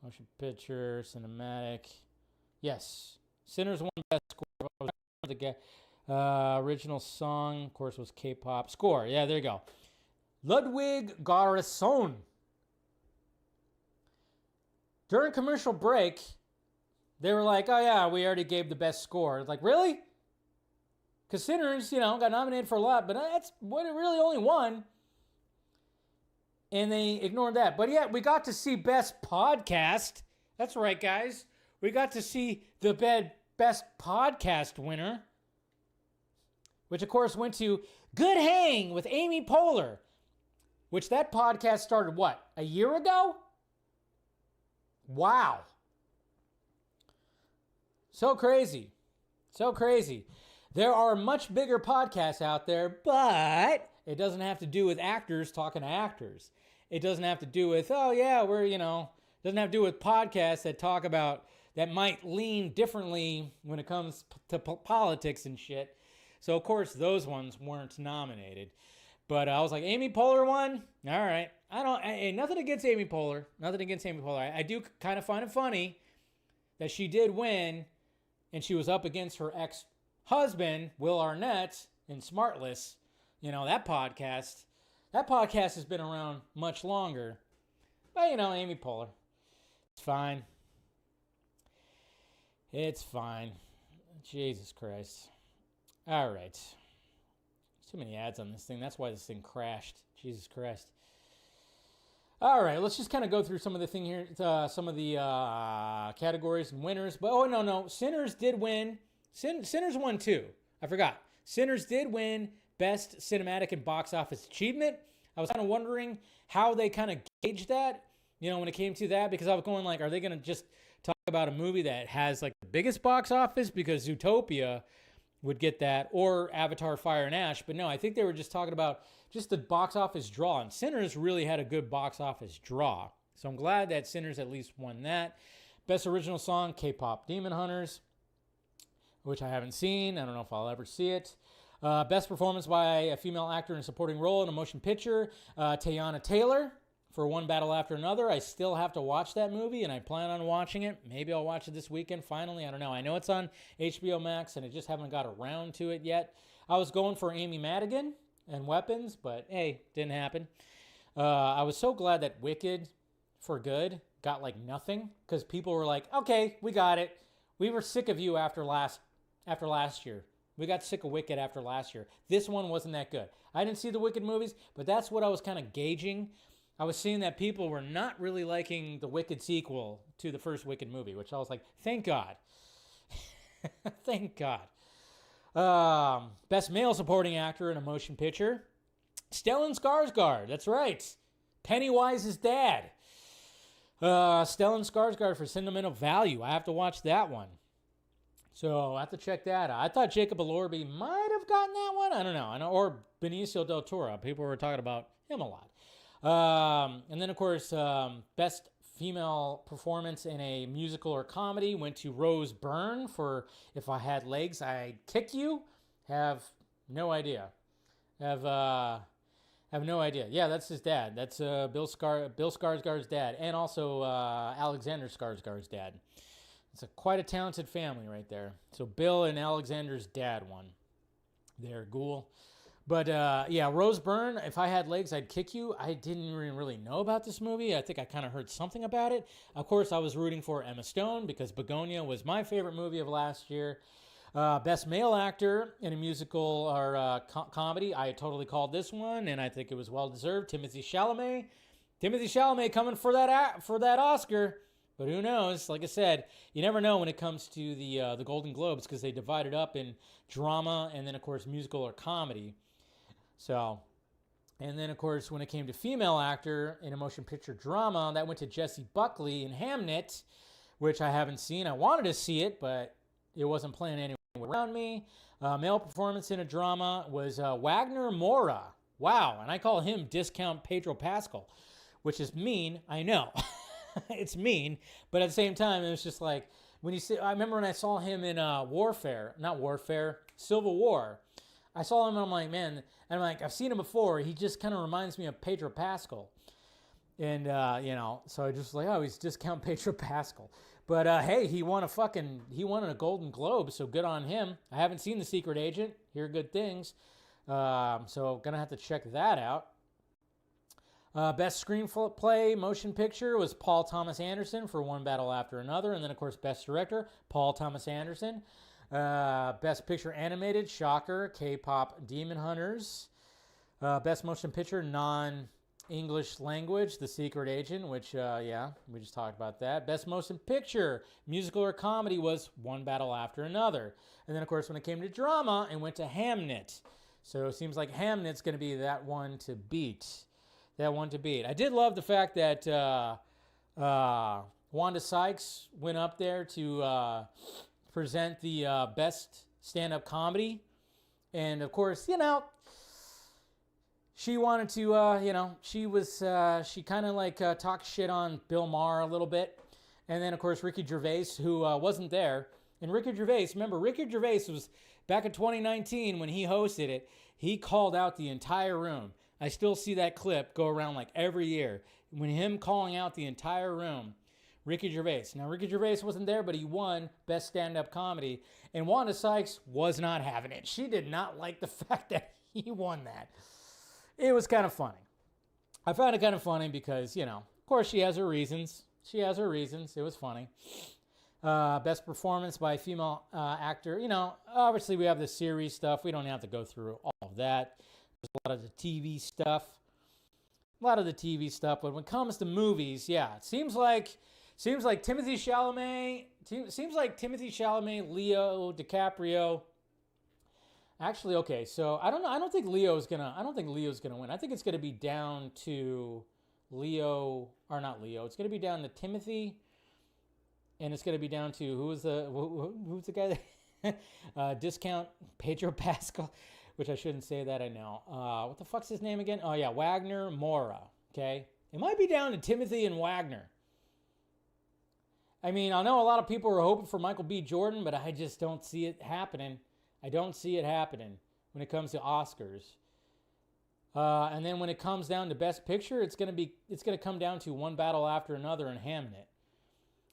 Motion picture, cinematic... Yes, Sinners won Best Score. The original song, of course, was K-pop. Score, yeah, there you go. Ludwig Göransson. During commercial break, they were like, oh yeah, we already gave the best score. Like, really? Because Sinners, got nominated for a lot, but that's what it really only won. And they ignored that. But yeah, we got to see Best Podcast. That's right, guys. We got to see the Best Podcast winner, which, of course, went to Good Hang with Amy Poehler, which that podcast started, what, a year ago? Wow. So crazy. So crazy. There are much bigger podcasts out there, but it doesn't have to do with actors talking to actors. It doesn't have to do with, oh, yeah, doesn't have to do with podcasts that talk about, that might lean differently when it comes to politics and shit. So, of course, those ones weren't nominated. But I was like, Amy Poehler won? All right. Nothing against Amy Poehler. Nothing against Amy Poehler. I do kind of find it funny that she did win, and she was up against her ex-husband, Will Arnett, in Smartless. That podcast has been around much longer. But, Amy Poehler. It's fine. It's fine. Jesus Christ. All right. Too many ads on this thing. That's why this thing crashed. Jesus Christ. All right, let's just kind of go through some of the thing here, some of the categories and winners. But no, Sinners did win. Sinners won too. I forgot. Sinners did win Best Cinematic and Box Office Achievement. I was kind of wondering how they kind of gauged that, when it came to that, because I was going like, are they going to just talk about a movie that has like the biggest box office, because Zootopia would get that, or Avatar Fire and Ash? But no, I think they were just talking about just the box office draw, and Sinners really had a good box office draw. So I'm glad that Sinners at least won that. Best Original Song, K-Pop Demon Hunters, which I haven't seen. I don't know if I'll ever see it. Best Performance by a Female Actor in a Supporting Role in a Motion Picture, Teyana Taylor for One Battle After Another. I still have to watch that movie, and I plan on watching it. Maybe I'll watch it this weekend finally. I don't know. I know it's on HBO Max, and I just haven't got around to it yet. I was going for Amy Madigan and Weapons, but hey, didn't happen. I was so glad that Wicked for Good got like nothing, because people were like, okay, we got it. We were sick of you after last year. We got sick of Wicked after last year. This one wasn't that good. I didn't see the Wicked movies, but that's what I was kind of gauging. I was seeing that people were not really liking the Wicked sequel to the first Wicked movie, which I was like, thank God. Thank God. Best Male Supporting Actor in a Motion Picture, Stellan Skarsgård. That's right. Pennywise's dad. Stellan Skarsgård for Sentimental Value. I have to watch that one. So I have to check that out. I thought Jacob Elordi might have gotten that one. I don't know. Or Benicio del Toro. People were talking about him a lot. And then, of course, Best Female Performance in a Musical or Comedy went to Rose Byrne for If I Had Legs, I'd Kick You. Have No idea. Have no idea. Yeah, that's his dad. That's Bill Skarsgård's dad, and also Alexander Skarsgård's dad. It's quite a talented family right there. So Bill and Alexander's dad won. There, Ghoul. But yeah, Rose Byrne, if I had legs, I'd kick you. I didn't even really know about this movie. I think I kind of heard something about it. Of course, I was rooting for Emma Stone because Begonia was my favorite movie of last year. Best male actor in a musical or comedy, I totally called this one, and I think it was well deserved. Timothée Chalamet coming for that Oscar. But who knows? Like I said, you never know when it comes to the Golden Globes because they divide it up in drama and then, of course, musical or comedy. So, and then, of course, when it came to female actor in a motion picture drama, that went to Jessie Buckley in Hamnet, which I haven't seen. I wanted to see it, but it wasn't playing anywhere around me. Male performance in a drama was Wagner Moura. Wow, and I call him Discount Pedro Pascal, which is mean, I know. It's mean, but at the same time, it was just like, when you see, I remember when I saw him in Civil War. I saw him and I'm like, man, and I'm like, I've seen him before. He just kind of reminds me of Pedro Pascal. And, so I just like, oh, he's Discount Pedro Pascal. But, hey, he won a Golden Globe, so good on him. I haven't seen The Secret Agent. Hear good things. So going to have to check that out. Best screenplay motion picture was Paul Thomas Anderson for One Battle After Another. And then, of course, best director, Paul Thomas Anderson. Best picture animated, shocker, K-pop Demon Hunters. Best motion picture, non-English language, The Secret Agent, which, we just talked about that. Best motion picture, musical or comedy, was One Battle After Another. And then, of course, when it came to drama, it went to Hamnet. So it seems like Hamnet's going to be that one to beat. I did love the fact that Wanda Sykes went up there to present the best stand-up comedy. And, of course, she wanted to, she kind of like talked shit on Bill Maher a little bit. And then, of course, Ricky Gervais, who wasn't there. And Ricky Gervais was back in 2019 when he hosted it, he called out the entire room. I still see that clip go around like every year. When him calling out the entire room, Ricky Gervais. Now, Ricky Gervais wasn't there, but he won Best Stand-Up Comedy. And Wanda Sykes was not having it. She did not like the fact that he won that. It was kind of funny. I found it kind of funny because, of course she has her reasons. It was funny. Best performance by a female actor. Obviously we have the series stuff. We don't have to go through all of that. There's a lot of the TV stuff. But when it comes to movies, yeah, it seems like Timothée Chalamet, Leo DiCaprio. Actually, okay, so I don't know. I don't think Leo's gonna win. I think it's gonna be down to It's gonna be down to Timothy, and it's gonna be down to who's the guy that Discount Pedro Pascal, which I shouldn't say that, I know. What the fuck's his name again? Oh yeah, Wagner Moura. Okay, it might be down to Timothy and Wagner. I mean, I know a lot of people are hoping for Michael B. Jordan, but I just don't see it happening. I don't see it happening when it comes to Oscars. And then when it comes down to Best Picture, it's gonna come down to One Battle After Another and Hamnet.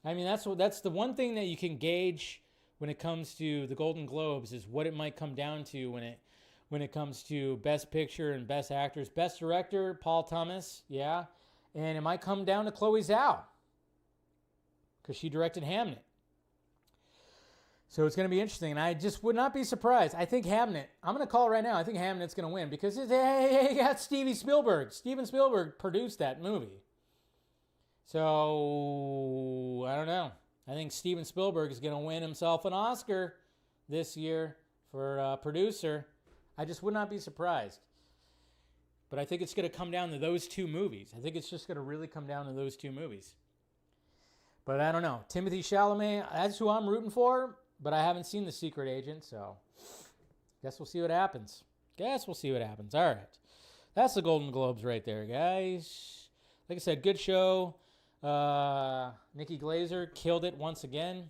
I mean, that's the one thing that you can gauge when it comes to the Golden Globes is what it might come down to when it comes to Best Picture and Best Actors. Best Director, Paul Thomas, yeah, and it might come down to Chloe Zhao because she directed Hamnet. So it's going to be interesting, and I just would not be surprised. I think Hamnet, I'm going to call it right now, I think Hamnet's going to win because it got Steven Spielberg produced that movie. So, I don't know. I think Steven Spielberg is going to win himself an Oscar this year for producer. I just would not be surprised. But I think it's going to come down to those two movies. I think it's just going to really come down to those two movies. But I don't know. Timothée Chalamet, that's who I'm rooting for. But I haven't seen The Secret Agent, so guess we'll see what happens. All right. That's the Golden Globes right there, guys. Like I said, good show. Nikki Glaser killed it once again.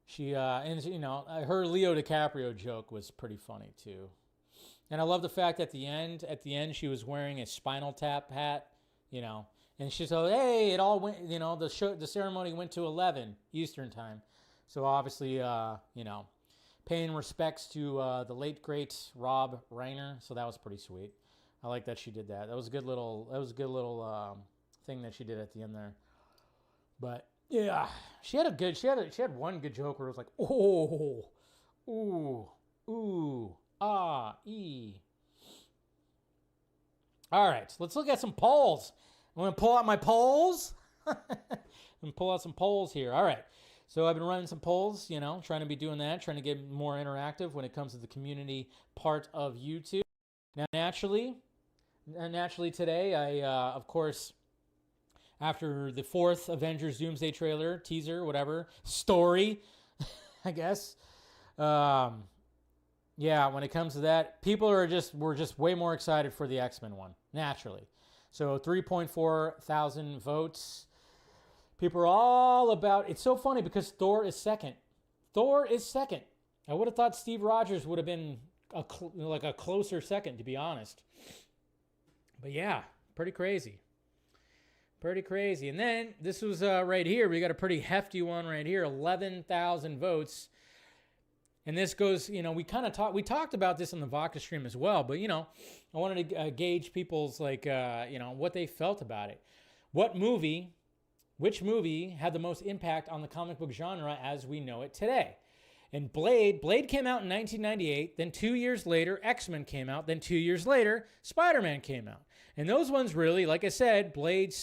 She and you know, her Leo DiCaprio joke was pretty funny too. And I love the fact at the end she was wearing a Spinal Tap hat, you know, and she said, "Hey, it all went, you know, the ceremony went to 11 Eastern time." So obviously, you know, paying respects to the late great Rob Reiner. So that was pretty sweet. I like that she did that. That was a good little thing that she did at the end there. But yeah, she had one good joke where it was like, "Oh, ooh, ah, ee." All right, let's look at some polls. I'm going to pull out my polls. And pull out some polls here. All right. So I've been running some polls, you know, trying to be doing that, trying to get more interactive when it comes to the community part of YouTube. Now, naturally today, I, of course, after the 4th Avengers Doomsday trailer, teaser, whatever, story, I guess. Yeah, when it comes to that, people were just way more excited for the X-Men one, naturally. So 3.4 thousand votes. People are all about, it's so funny because Thor is second. I would have thought Steve Rogers would have been a closer second, to be honest. But yeah, pretty crazy. And then this was right here. We got a pretty hefty one right here, 11,000 votes. And this goes, you know, we talked about this on the Vodka stream as well, but, you know, I wanted to gauge people's, like, you know, what they felt about it. Which movie had the most impact on the comic book genre as we know it today? And Blade came out in 1998, then 2 years later, X-Men came out, then 2 years later, Spider-Man came out. And those ones really, like I said, Blade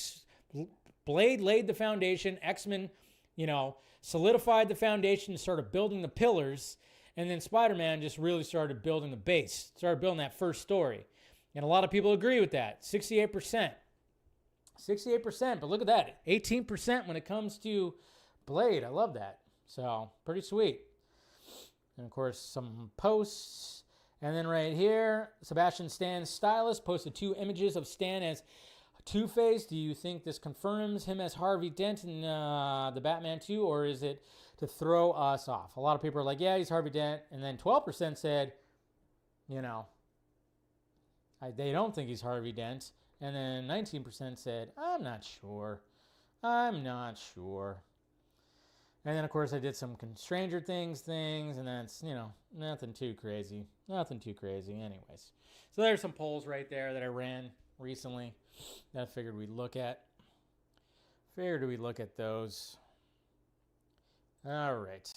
laid the foundation, X-Men, you know, solidified the foundation and started building the pillars. And then Spider-Man just really started building the base, started building that first story. And a lot of people agree with that. 68%. But look at that. 18% when it comes to Blade. I love that. So, pretty sweet. And, of course, some posts. And then right here, Sebastian Stan's stylist posted 2 images of Stan as Two-Face. Do you think this confirms him as Harvey Dent in the Batman 2, or is it to throw us off? A lot of people are like, yeah, he's Harvey Dent. And then 12% said, you know, they don't think he's Harvey Dent. And then 19% said, I'm not sure. And then, of course, I did some Stranger Things, and that's, you know, nothing too crazy. Anyways. So there's some polls right there that I ran recently that I figured we'd look at. Those. All right.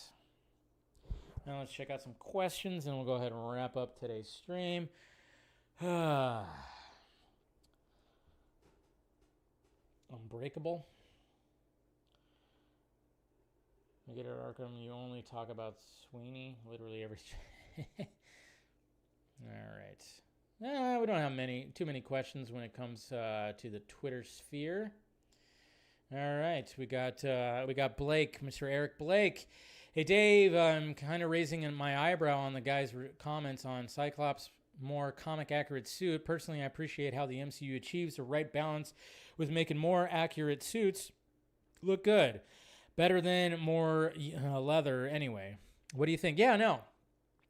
Now let's check out some questions, and we'll go ahead and wrap up today's stream. Unbreakable. You get it, Arkham. You only talk about Sweeney literally every. All right. We don't have too many questions when it comes to the Twitter sphere. All right, we got Blake, Mr. Eric Blake. Hey Dave, I'm kind of raising my eyebrow on the guy's comments on Cyclops' more comic accurate suit. Personally, I appreciate how the MCU achieves the right balance with making more accurate suits look good, better than more leather. Anyway, what do you think? Yeah, no.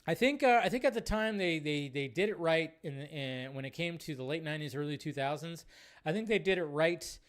I think at the time they did it right in when it came to the late 90s, early 2000s. I think they did it right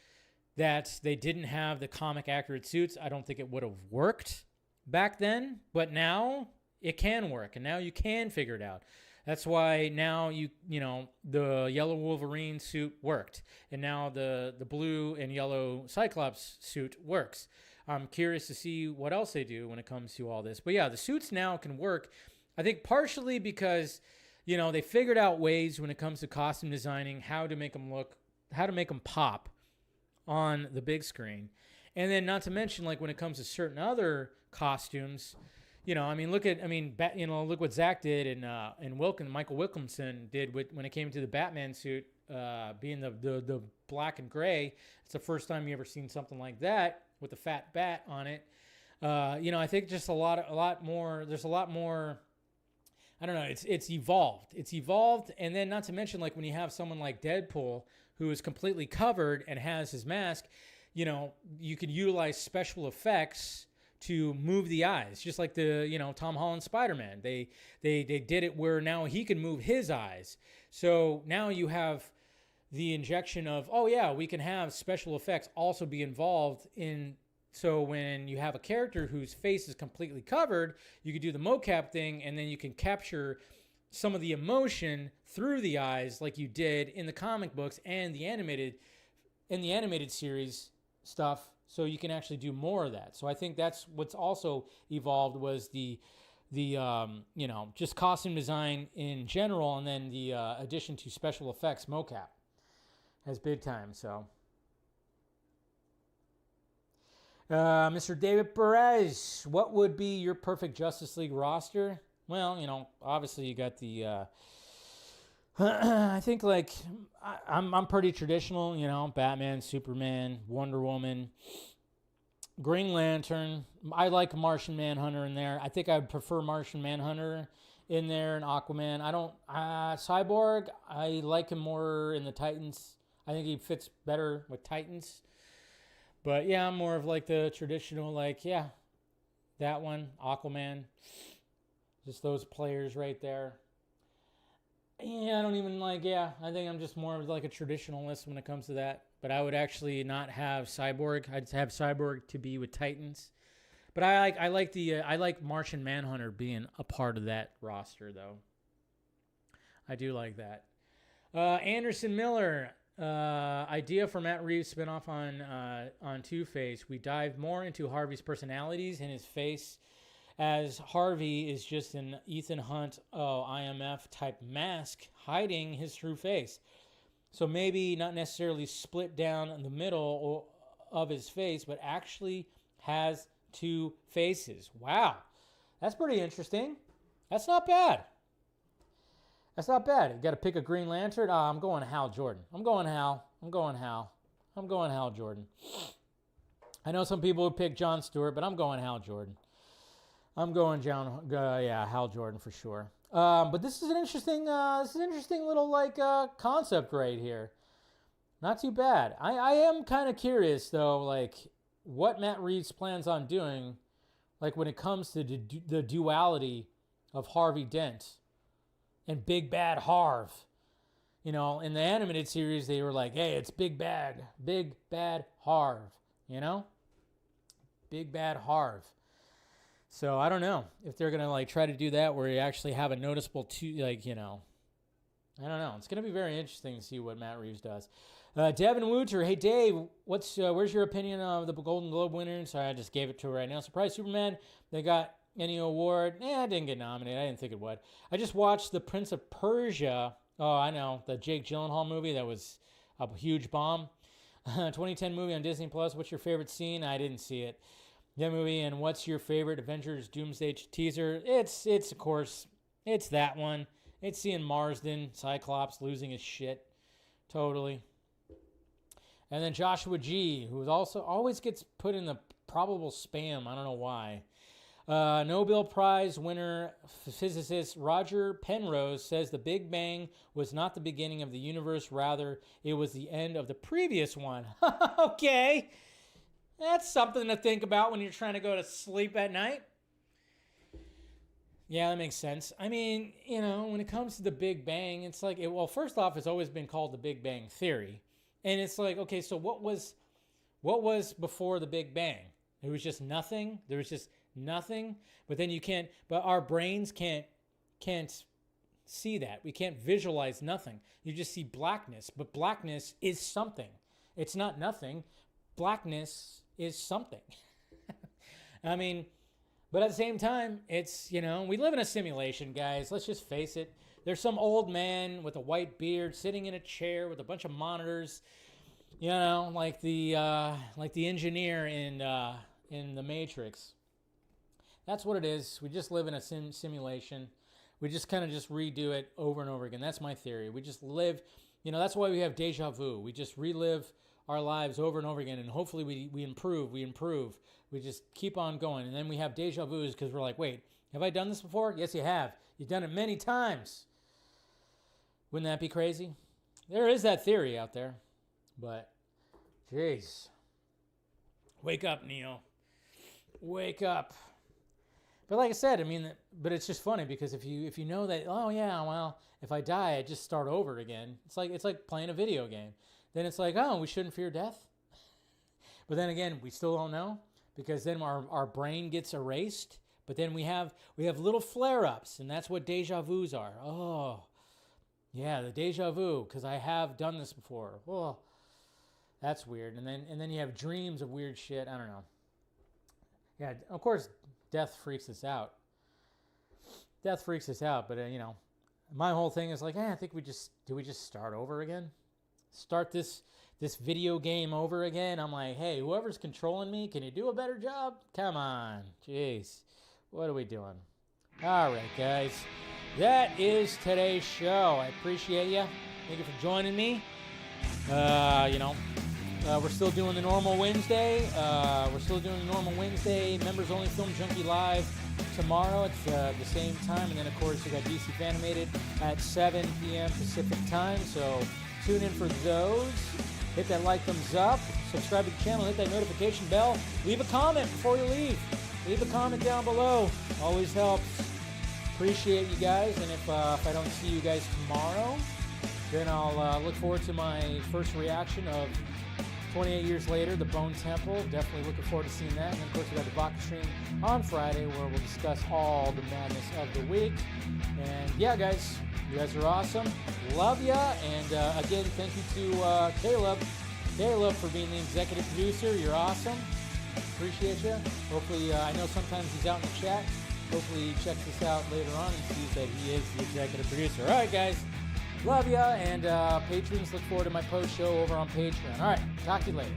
that they didn't have the comic accurate suits. I don't think it would have worked back then, but now it can work, and now you can figure it out. That's why now you know the yellow Wolverine suit worked, and now the blue and yellow Cyclops suit works. I'm curious to see what else they do when it comes to all this. But yeah, the suits now can work. I think partially because, you know, they figured out ways when it comes to costume designing, how to make them pop on the big screen. And then not to mention, like, when it comes to certain other costumes, you know, I mean, look what Zach did and Michael Wilkinson did when it came to the Batman suit, being the black and gray. It's the first time you ever seen something like that with the fat bat on it. You know, I think just a lot more. There's a lot more. I don't know. It's evolved. And then not to mention, like, when you have someone like Deadpool who is completely covered and has his mask, you know, you can utilize special effects to move the eyes, just like the Tom Holland Spider-Man. They did it where now he can move his eyes. So now you have the injection of, oh yeah, we can have special effects also be involved in. So when you have a character whose face is completely covered, you can do the mocap thing, and then you can capture some of the emotion through the eyes, like you did in the comic books and the animated series stuff. So you can actually do more of that. So I think that's what's also evolved was the just costume design in general, and then the addition to special effects mocap has big time. So. Mr. David Perez, what would be your perfect Justice League roster? Well, obviously you got the, I think like, I'm pretty traditional, Batman, Superman, Wonder Woman, Green Lantern. I like Martian Manhunter in there. I think I would prefer Martian Manhunter in there and Aquaman. Cyborg, I like him more in the Titans. I think he fits better with Titans. But yeah, I'm more of like the traditional, that one, Aquaman. Just those players right there. Yeah, I don't even I think I'm just more of like a traditionalist when it comes to that. But I would actually not have Cyborg. I'd have Cyborg to be with Titans. But I like Martian Manhunter being a part of that roster though. I do like that. Anderson Miller. Idea for Matt Reeves spinoff on Two-Face. We dive more into Harvey's personalities and his face, as Harvey is just an Ethan Hunt IMF type mask hiding his true face. So maybe not necessarily split down in the middle of his face, but actually has two faces. Wow, that's pretty interesting. That's not bad. That's not bad. You got to pick a Green Lantern. I'm going Hal Jordan. I'm going Hal Jordan. I know some people would pick Jon Stewart, but I'm going Hal Jordan. I'm going Hal Jordan for sure. But this is an interesting little concept right here. Not too bad. I am kind of curious though, what Matt Reeves plans on doing, when it comes to the duality of Harvey Dent and Big Bad Harv. In the animated series, they were like, hey, it's Big Bad Harv, Big Bad Harv. So I don't know if they're going to try to do that where you actually have a noticeable I don't know. It's going to be very interesting to see what Matt Reeves does. Devin Wooter, hey Dave, where's your opinion of the Golden Globe winners? Sorry, I just gave it to her right now. Surprise Superman, they got any award? I didn't get nominated. I didn't think it would. I just watched The Prince of Persia. Oh, I know. The Jake Gyllenhaal movie. That was a huge bomb. 2010 movie on Disney Plus. What's your favorite scene? I didn't see it. That movie. And what's your favorite Avengers Doomsday teaser? It's of course, it's that one. It's seeing Marsden, Cyclops, losing his shit. Totally. And then Joshua G., who also always gets put in the probable spam. I don't know why. Nobel Prize winner physicist Roger Penrose says the Big Bang was not the beginning of the universe, rather it was the end of the previous one. Okay, that's something to think about when you're trying to go to sleep at night. Yeah, that makes sense. I mean, when it comes to the Big Bang, it's first off, it's always been called the Big Bang Theory. And it's okay, so what was before the Big Bang? It was just nothing. There was just nothing. But then but our brains can't see that. We can't visualize nothing. You just see blackness. But blackness is something. It's not nothing. Blackness is something. I mean, but at the same time, it's, we live in a simulation, guys. Let's just face it. There's some old man with a white beard sitting in a chair with a bunch of monitors, like the engineer in the Matrix. That's what it is. We just live in a simulation. We just kind of just redo it over and over again. That's my theory. We just live, that's why we have deja vu. We just relive our lives over and over again, and hopefully we improve. We just keep on going, and then we have deja vus because we're like, wait, have I done this before? Yes, you have. You've done it many times. Wouldn't that be crazy? There is that theory out there, but jeez. Wake up, Neo. wake up. But like I said, I mean, but it's just funny because if you know that, oh yeah, well, if I die, I just start over again. It's like playing a video game. Then it's like, oh, we shouldn't fear death. But then again, we still don't know because then our brain gets erased. But then we have little flare-ups, and that's what deja vus are. Oh, yeah, the deja vu, because I have done this before. Oh, that's weird. And then you have dreams of weird shit. I don't know. Yeah, of course, death freaks us out. Death freaks us out, but you know, my whole thing is like, I think we just start over again? Start this video game over again? I'm like, hey, whoever's controlling me, can you do a better job? Come on. Jeez. What are we doing? All right, guys. That is today's show. I appreciate you. Thank you for joining me. We're still doing the normal Wednesday. Members only Film Junkee Live tomorrow. It's the same time. And then, of course, we got DC Animated at 7 p.m. Pacific time. So tune in for those. Hit that like, thumbs up. Subscribe to the channel. Hit that notification bell. Leave a comment before you leave. Leave a comment down below. Always helps. Appreciate you guys. And if I don't see you guys tomorrow, then I'll look forward to my first reaction of 28 years later, The Bone Temple. Definitely looking forward to seeing that. And of course, we got the Vodka stream on Friday where we'll discuss all the madness of the week. And yeah, guys, you guys are awesome. Love ya. And again, thank you to Caleb for being the executive producer. You're awesome. Appreciate you. Hopefully, I know sometimes he's out in the chat. Hopefully he checks this out later on and sees that he is the executive producer. All right, guys. Love ya. And patrons, look forward to my post show over on Patreon. All right. Talk to you later.